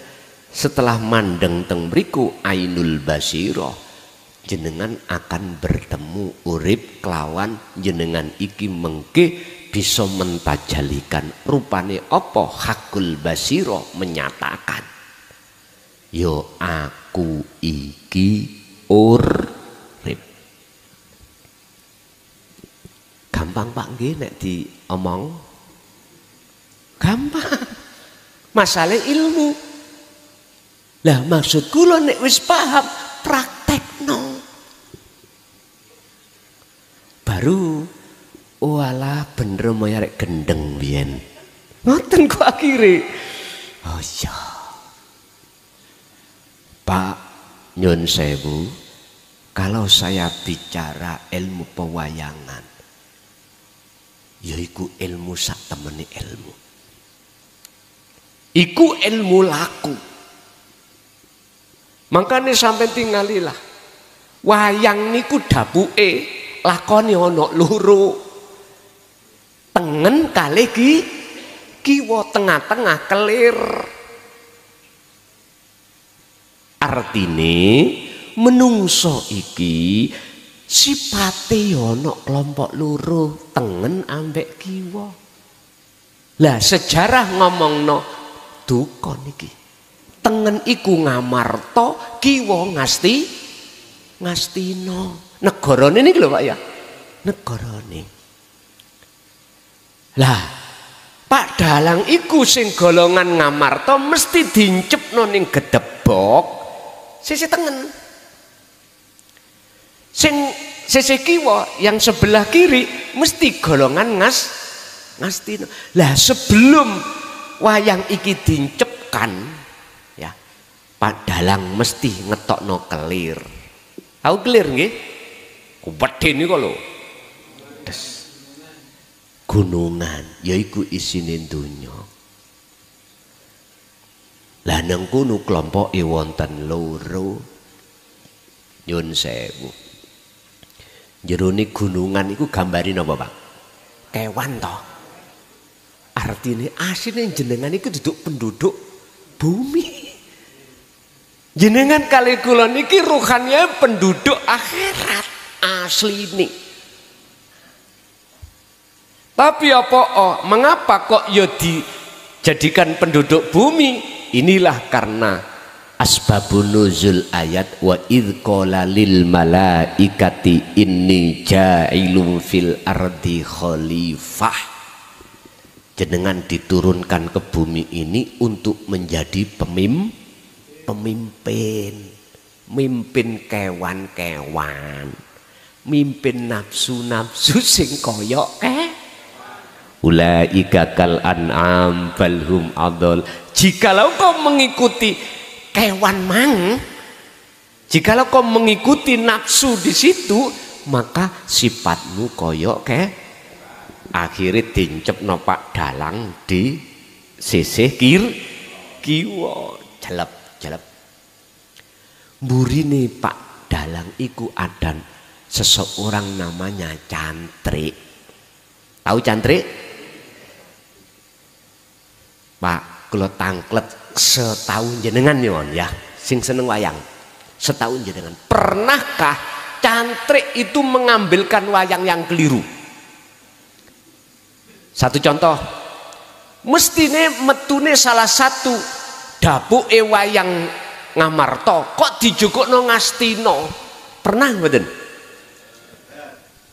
Setelah mandeng teng mriku ainul basirah, jenengan akan bertemu urip kelawan jenengan iki mengke bisa mentajalikan rupane apa. Hakul basirah menyatakan yo aku iki urip. Gampang Pak nggih nek diomong, gampang. Masalah ilmu. Lah maksud kula nek wis paham praktekno. Baru walah bener moyo arek gendeng biyen. Ngoten kok akhire. Oh iya. Pak nyun sewu, kalau saya bicara ilmu pewayangan, yaiku ilmu sak temene ilmu. Iku ilmu laku. Makanya sampai tinggalilah wayang niku dapuke lakoni ana loro, tengen kalih kiwa, tengah-tengah kelir. Artine menungso iki sipate ana kelompok loro, tengen ambek kiwa. Lah sejarah ngomongno duka niki. Tengen iku ngamarta, kiwa ngastina. Negarane niki lho Pak ya. Negarane. Lah Pak Dalang iku sing golongan ngamarta mesti dincepno ning gedebok sisi tengen. Sisi kiwa yang sebelah kiri mesti golongan ngastina. Lah sebelum wayang iki dincepkan, Pak Dalang mesti ngetokno kelir. Tahu kelir nggih? Kuwedhe niku lho. Des. Gunungan yaiku isine donya. Lah nang kono kelompoke wonten loro. Nyun sewu. Jerone gunungan iku gambare napa, Pak? Kewan to. Artine asline jenengan iku duduk penduduk bumi. Jenengan kali kula niki ruhannya penduduk akhirat asli ini. Tapi apa? Mengapa kok ya dijadikan penduduk bumi? Inilah karena asbabun nuzul ayat wa idh qala lil malaikati inni ja'ilun fil ardi khalifah. Jenengan diturunkan ke bumi ini untuk menjadi pemimpin, mimpin kewan-kewan, mimpin nafsu-nafsu sing koyok ulaika kal an'am balhum adol. Jikalau kau mengikuti kewan mang, jikalau kau mengikuti nafsu di situ, maka sifatmu koyok akhirnya dincepno Pak Dalang di sisih kiwa jelep. Burine Pak Dalang iku ada seseorang namanya Cantrik. Tahu Cantrik? Pak, kalau tangklet setahun jenengan ya, sing seneng wayang. Setahun jenengan. Pernahkah Cantrik itu mengambilkan wayang yang keliru? Satu contoh, mestine metune salah satu dapuke wayang Ngamarta kok dijukukno Ngastina. Pernah mboten?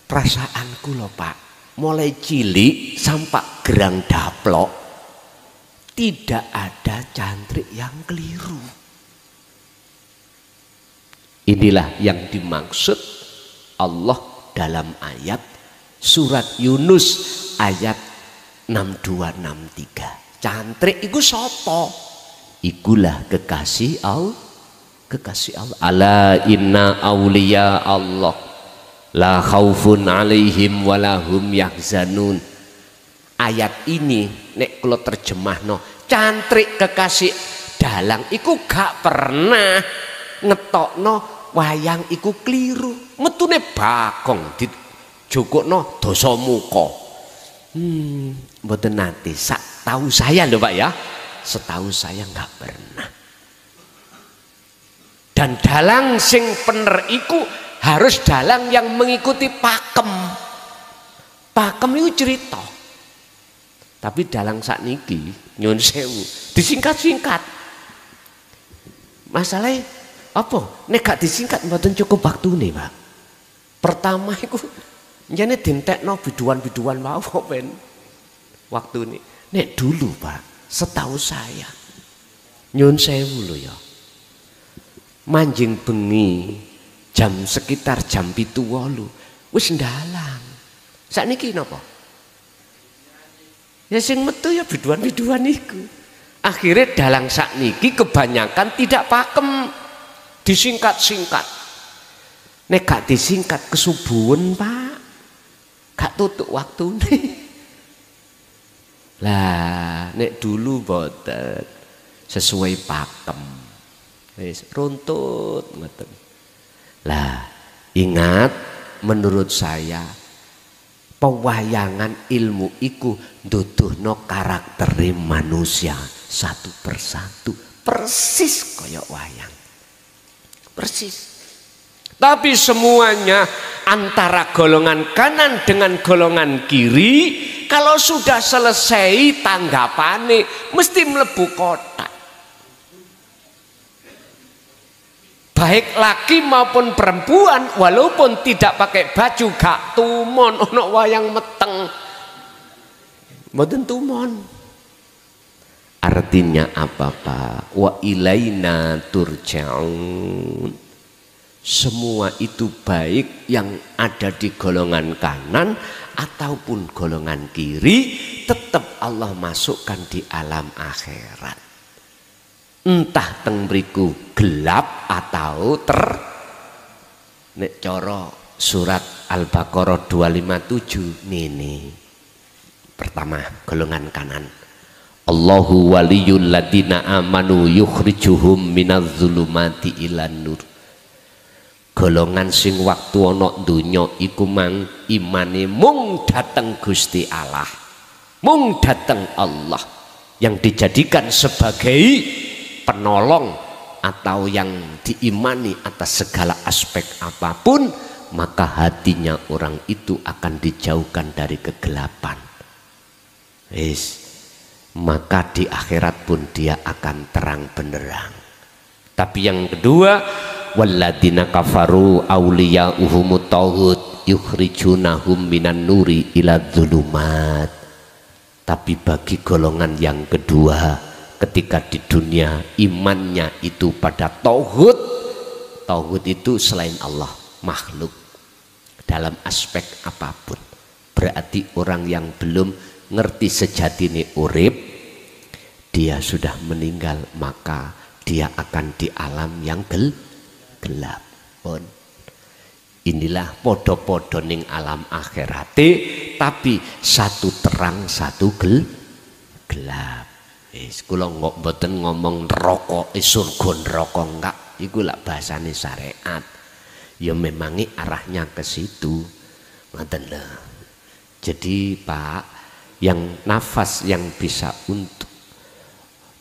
Perasaanku lho Pak, mulai cilik sampai gerang daplok tidak ada cantrik yang keliru. Inilah yang dimaksud Allah dalam ayat surat Yunus ayat 6263. Cantrik iku sapa? Ikulah kekasih Allah. Kekasih Allah. Ala inna auliya Allah la khaufun alaihim walahum yahzanun. Ayat ini nek kula terjemahno, cantrik kekasih dalang iku gak pernah ngetokno wayang iku keliru. Metune bakong dijukukno dosa muka. Mboten nate, sak tahu saya lho Pak ya. Setahu saya nggak pernah. Dan dalang sing bener iku harus dalang yang mengikuti pakem. Pakem itu cerita. Tapi dalang sakniki nyun sewu disingkat-singkat. Masalahnya apa? Nek gak disingkat mboten cukup waktune, Pak. Pertama iku njane dintekno biduan-biduan mau ben waktune. Nek dulu, Pak, setahu saya nyun sewu lho ya, manjing bengi sekitar jam 7:08 wis ndalang. Sakniki napa? Ya sing metu ya biduan-biduan iku. Akhirnya dalang sakniki kebanyakan tidak pakem, disingkat-singkat. Nek gak disingkat kesubuhen Pak, gak tutuk waktune. Lah nek dulu boten sesuai pakem, wis runtut ngoten. Lah ingat, menurut saya pewayangan ilmu iku nduduhno karaktere manusia satu persatu persis kaya wayang, persis. Tapi semuanya antara golongan kanan dengan golongan kiri, kalau sudah selesai tanggapane mesti mlebu kotak. Baik laki maupun perempuan, walaupun tidak pakai baju gak tumon ono wayang meteng. Mboten tumon. Artinya apa Pak? Wa ilaina turja'un. Semua itu baik yang ada di golongan kanan ataupun golongan kiri tetap Allah masukkan di alam akhirat. Entah teng mriku gelap atau nek cara surat Al-Baqarah 257 ini. Pertama, golongan kanan. Allahu waliyul ladina amanu yukhrijuhum minadz zulumati ilan nur. Golongan sing waktu ana donya iku mang imane mung dateng Gusti Allah, mung dateng Allah yang dijadikan sebagai penolong atau yang diimani atas segala aspek apapun, maka hatinya orang itu akan dijauhkan dari kegelapan. Maka di akhirat pun dia akan terang benderang. Tapi yang kedua, walladzina kafaru awliya'uhumut taghut yukhrijunahum minan nuri ila dzulumat. Tapi bagi golongan yang kedua, ketika di dunia imannya itu pada tauhid, tauhid itu selain Allah, makhluk dalam aspek apapun, berarti orang yang belum ngerti sejatine urip, dia sudah meninggal, maka dia akan di alam yang gelap. Pun inilah podo-podo ning alam akhirate, tapi satu terang satu gelap. Kula nggak mboten ngomong neraka surga neraka, enggak, iku lak bahasane syariat. Ya memangi arahnya ke situ. Ngoten lho. Jadi Pak, yang nafas yang bisa untuk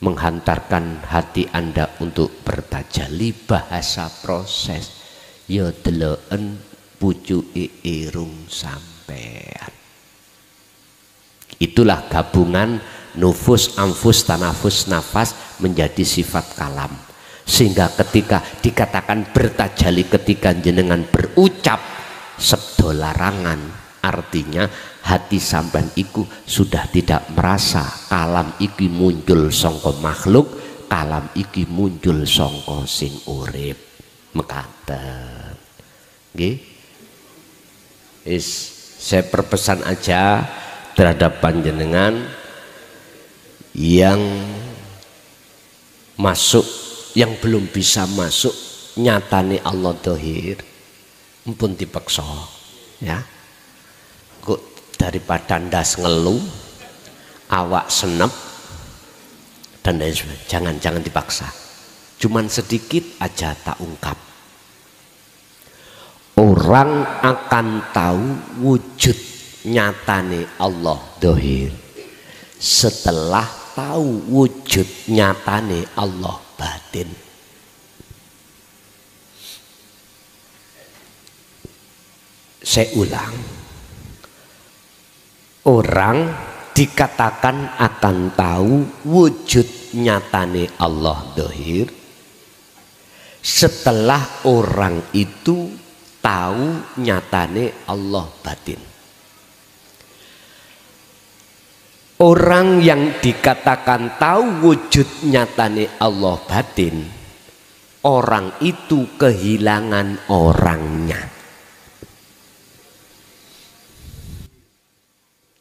menghantarkan hati Anda untuk bertajalli bahasa proses, ya deloken pucuke irung sampean. Itulah gabungan nufus, anfus, tanafus, nafas menjadi sifat kalam. Sehingga ketika dikatakan bertajali ketika jenengan berucap sabda larangan, artinya hati sampean iku sudah tidak merasa kalam iki muncul sangka makhluk, kalam iki muncul sangka sing urip. Mekaten. Nggih. Saya perpesan aja terhadap panjenengan yang masuk, yang belum bisa masuk nyatane Allah dohir, mumpun dipaksa ya. Kok daripada ndas ngeluh, awak senep dan lain sebagainya, jangan dipaksa. Cuman sedikit aja tak ungkap. Orang akan tahu wujud nyatane Allah dohir setelah tahu wujud nyatane Allah batin. Saya ulang, orang dikatakan akan tahu wujud nyatane Allah dohir setelah orang itu tahu nyatane Allah batin. Orang yang dikatakan tahu wujud nyatane Allah batin, orang itu kehilangan orangnya.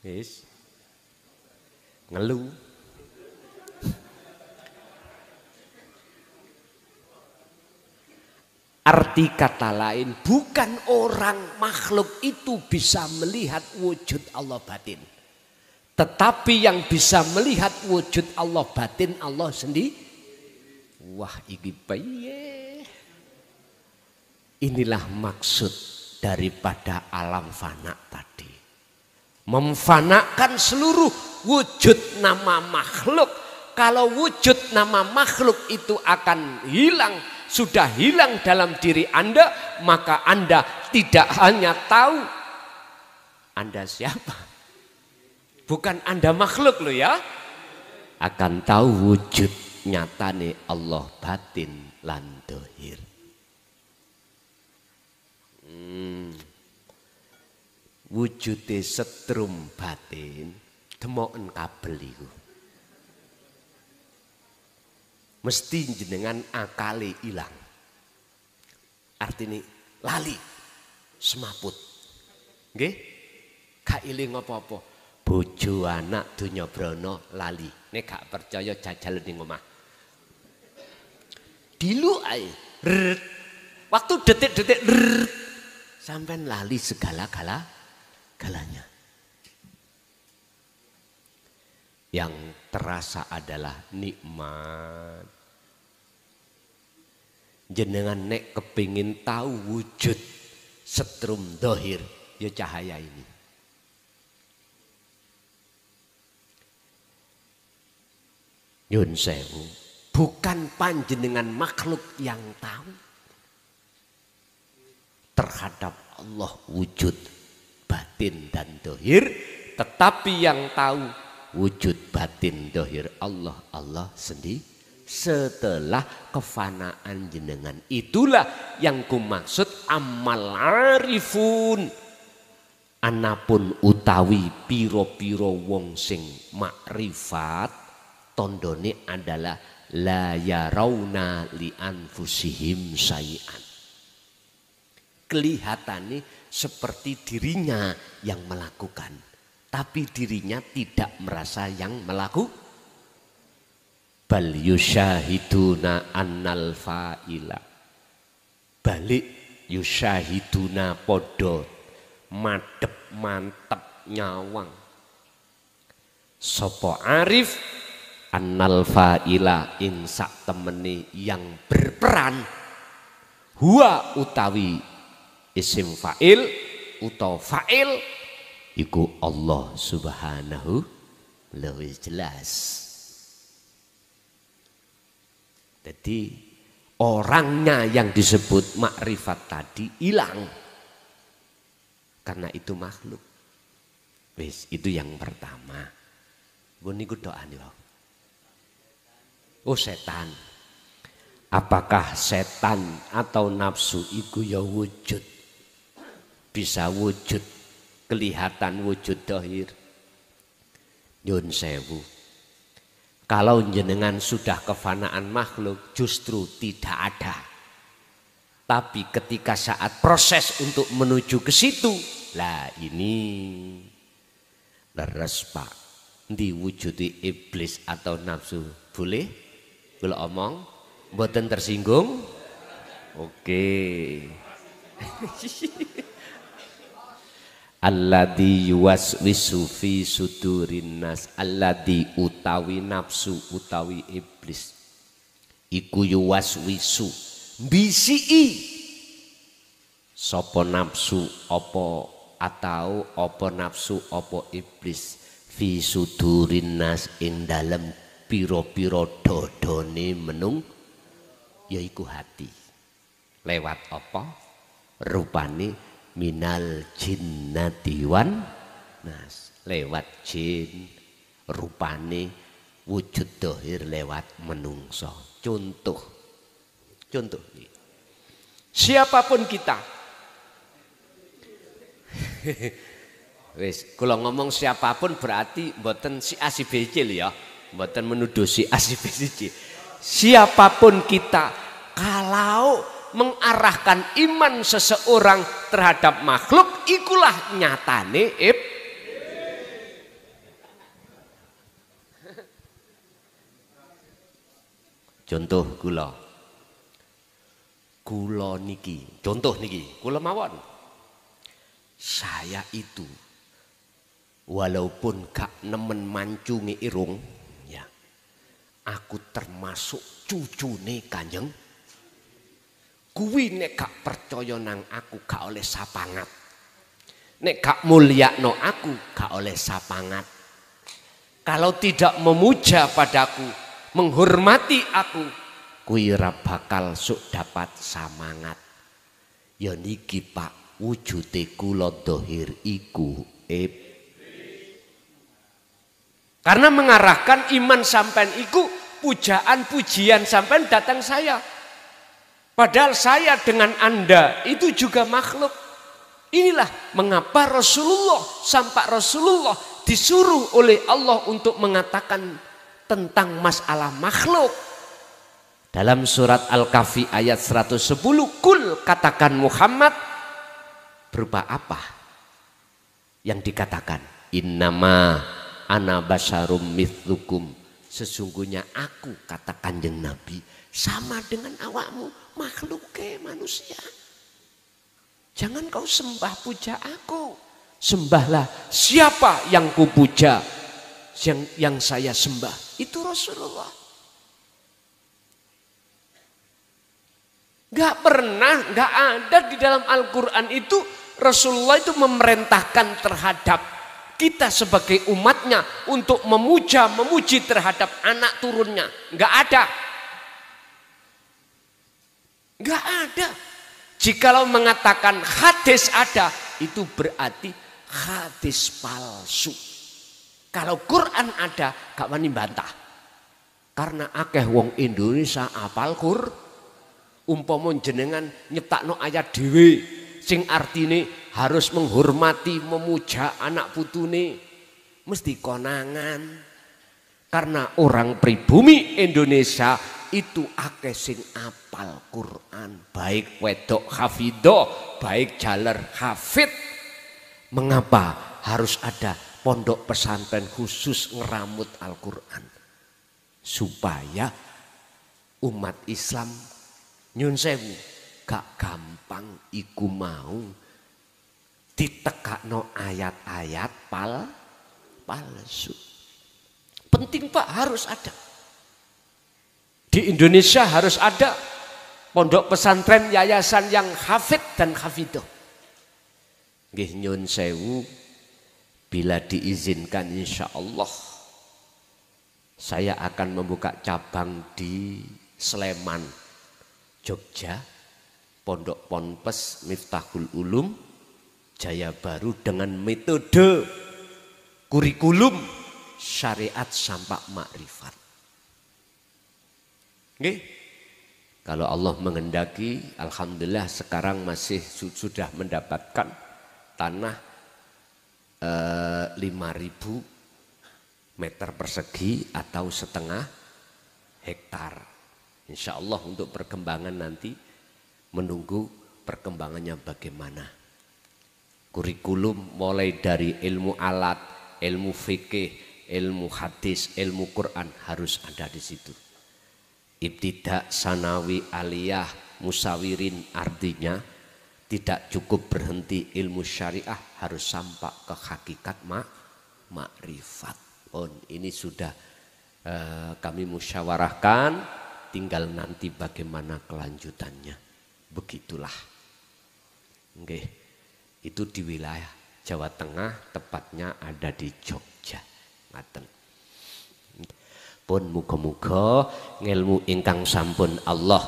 Yes. Ngeluh. Arti kata lain, bukan orang makhluk itu bisa melihat wujud Allah batin, tetapi yang bisa melihat wujud Allah batin Allah sendiri. Wah, iki piye? Inilah maksud daripada alam fana tadi, memfanakan seluruh wujud nama makhluk. Kalau wujud nama makhluk itu akan hilang, sudah hilang dalam diri Anda, maka Anda tidak hanya tahu Anda siapa, bukan Anda makhluk loh ya, akan tahu wujud nyatane Allah batin lan dohir. Wujude setrum batin demoken kabel iku. Mesti jenengan akali ilang, artinya lali semaput, nggih, gak iling apa-apa. Bojo anak donya brana lali, nek gak percaya jajal ning omah. Dilu ae, waktu detik-detik sampean lali segala-galanya. Yang terasa adalah nikmat. Jenengan nek kepingin tahu wujud setrum dohir, ya cahaya ini. Nyun sewu, bukan panjenengan makhluk yang tahu terhadap Allah wujud batin dan dohir, tetapi yang tahu wujud batin dohir Allah sendiri setelah kefanaan jenengan. Itulah yang kumaksud amal arifun. Anapun utawi piro-piro wong sing makrifat, tondone adalah la yarawna li anfusihim sayi'an. Kelihatannya seperti dirinya yang melakukan, tapi dirinya tidak merasa yang melakukan. Bal yusyahiduna annal fa'ila. Balik yusyahiduna podo madep mantep nyawang. Sopo arif annal fa'ila ing sak temeni yang berperan. Huwa utawi isim fa'il utawa fa'il iku Allah subhanahu lebih jelas. Jadi orangnya yang disebut makrifat tadi hilang karena itu makhluk. Wis, itu yang pertama. Gue niku doa nih. Oh setan. Apakah setan atau nafsu itu ya wujud? Bisa wujud, kelihatan wujud dohir. Nyun sewu. Kalau jenengan sudah kefanaan makhluk justru tidak ada. Tapi ketika saat proses untuk menuju ke situ, lah ini leres pak. Diwujudi iblis atau nafsu. Boleh? Kalau omong, mboten tersinggung? Oke. Alladzi yuwaswisu fi sudurin nas, alladzi utawi nafsu utawi iblis. Iku yuwaswisu bisii sapa nafsu apa atau apa nafsu apa iblis fi sudurin nas ing dalem pira-pira dodone menung yaiku hati. Lewat apa? Rupane minal jinnati wan nas, lewat jin, rupane wujud dohir lewat menungso. Contoh siapapun kita. Wis, kalau ngomong siapapun berarti mboten si A si B C ya, mboten menuduh si A si B si C. Siapapun kita, kalau mengarahkan iman seseorang terhadap makhluk, ikulah nyatane contoh kula niki, contoh niki, kula mawon. Saya itu walaupun gak nemen mancungi irung, ya, aku termasuk cucune Kanjeng. Kuwi nek gak percaya nang aku gak oleh sapangat. Nek gak mulyakno aku gak oleh sapangat. Kalau tidak memuja padaku, menghormati aku, kuwi ora bakal sok dapat samangat. Ya niki Pak, wujude kula dohir iku karena mengarahkan iman sampean iku, pujaan pujian sampean datang saya. Padahal saya dengan Anda itu juga makhluk. Inilah mengapa sampai Rasulullah disuruh oleh Allah untuk mengatakan tentang masalah makhluk. Dalam surat Al-Kahfi ayat 110, kul katakan Muhammad, berupa apa yang dikatakan? Innama ana basyarum mithlukum, sesungguhnya aku, kata Kanjeng Nabi, sama dengan awakmu, makhluk manusia. Jangan kau sembah puja aku, sembahlah siapa yang kupuja, yang saya sembah itu Rasulullah. Gak pernah, gak ada di dalam Al-Quran itu Rasulullah itu memerintahkan terhadap kita sebagai umatnya untuk memuji terhadap anak turunnya. Gak ada. Gak ada. Jikalau mengatakan hadis ada, itu berarti hadis palsu. Kalau Quran ada, gak wani bantah. Karena akeh wong Indonesia apal umpama jenengan nyiptakno ayat dhewe sing artine harus menghormati memuja anak putune, mesti konangan. Karena orang pribumi Indonesia itu akeh sing apal Quran, baik wedok hafidho, baik jaler hafid. Mengapa harus ada pondok pesantren khusus ngeramut Al-Quran? Supaya umat Islam nyun sewu gak gampang iku mau ditekakno ayat-ayat palsu. Penting Pak, harus ada. Di Indonesia harus ada pondok pesantren yayasan yang hafid dan hafidah. Nggih nyun sewu, bila diizinkan insya Allah saya akan membuka cabang di Sleman, Jogja, Pondok Ponpes Miftahul Ulum Jaya Baru dengan metode kurikulum syariat sampai makrifat. Nggih. Kalau Allah menghendaki, alhamdulillah sekarang masih sudah mendapatkan tanah 5.000 meter persegi atau setengah hektar. Insya Allah untuk perkembangan nanti menunggu perkembangannya bagaimana. Kurikulum mulai dari ilmu alat, ilmu fikih, ilmu hadis, ilmu Quran harus ada di situ. Ibtidak, sanawi, aliyah, musawirin, artinya tidak cukup berhenti ilmu syariah, harus sampai ke hakikat makrifat. Ini sudah kami musyawarahkan, tinggal nanti bagaimana kelanjutannya. Begitulah. Oke. Itu di wilayah Jawa Tengah, tepatnya ada di Jogja. Ngaten. Pun muga-muga ngilmu ingkang sampun Allah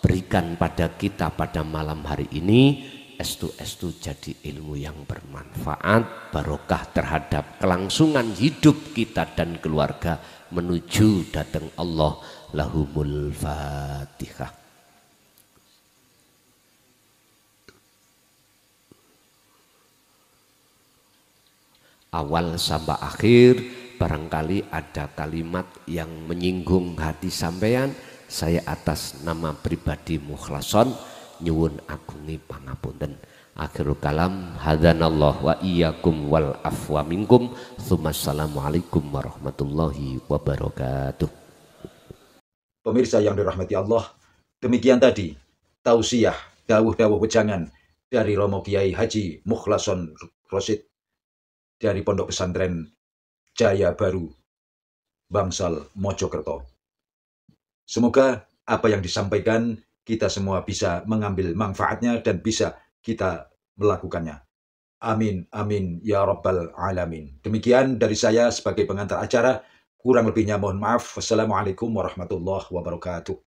berikan pada kita pada malam hari ini estu jadi ilmu yang bermanfaat, barokah terhadap kelangsungan hidup kita dan keluarga menuju datang Allah. Lahumul Fatihah. Awal sampai akhir barangkali ada kalimat yang menyinggung hati sampean, saya atas nama pribadi Mukhlason nyuwun agungi pangapunten. Akhirul kalam, hadanallah wa iyyakum wal afwa minkum. Assalamualaikum warahmatullahi wabarakatuh. Pemirsa yang dirahmati Allah, demikian tadi tausiah dawuh-dawuh wejangan dari Romo Kiai Haji Mukhlason Rosid dari Pondok Pesantren Jaya Baru, Bangsal, Mojokerto. Semoga apa yang disampaikan kita semua bisa mengambil manfaatnya dan bisa kita melakukannya. Amin, amin, ya rabbal alamin. Demikian dari saya sebagai pengantar acara. Kurang lebihnya mohon maaf. Wassalamualaikum warahmatullahi wabarakatuh.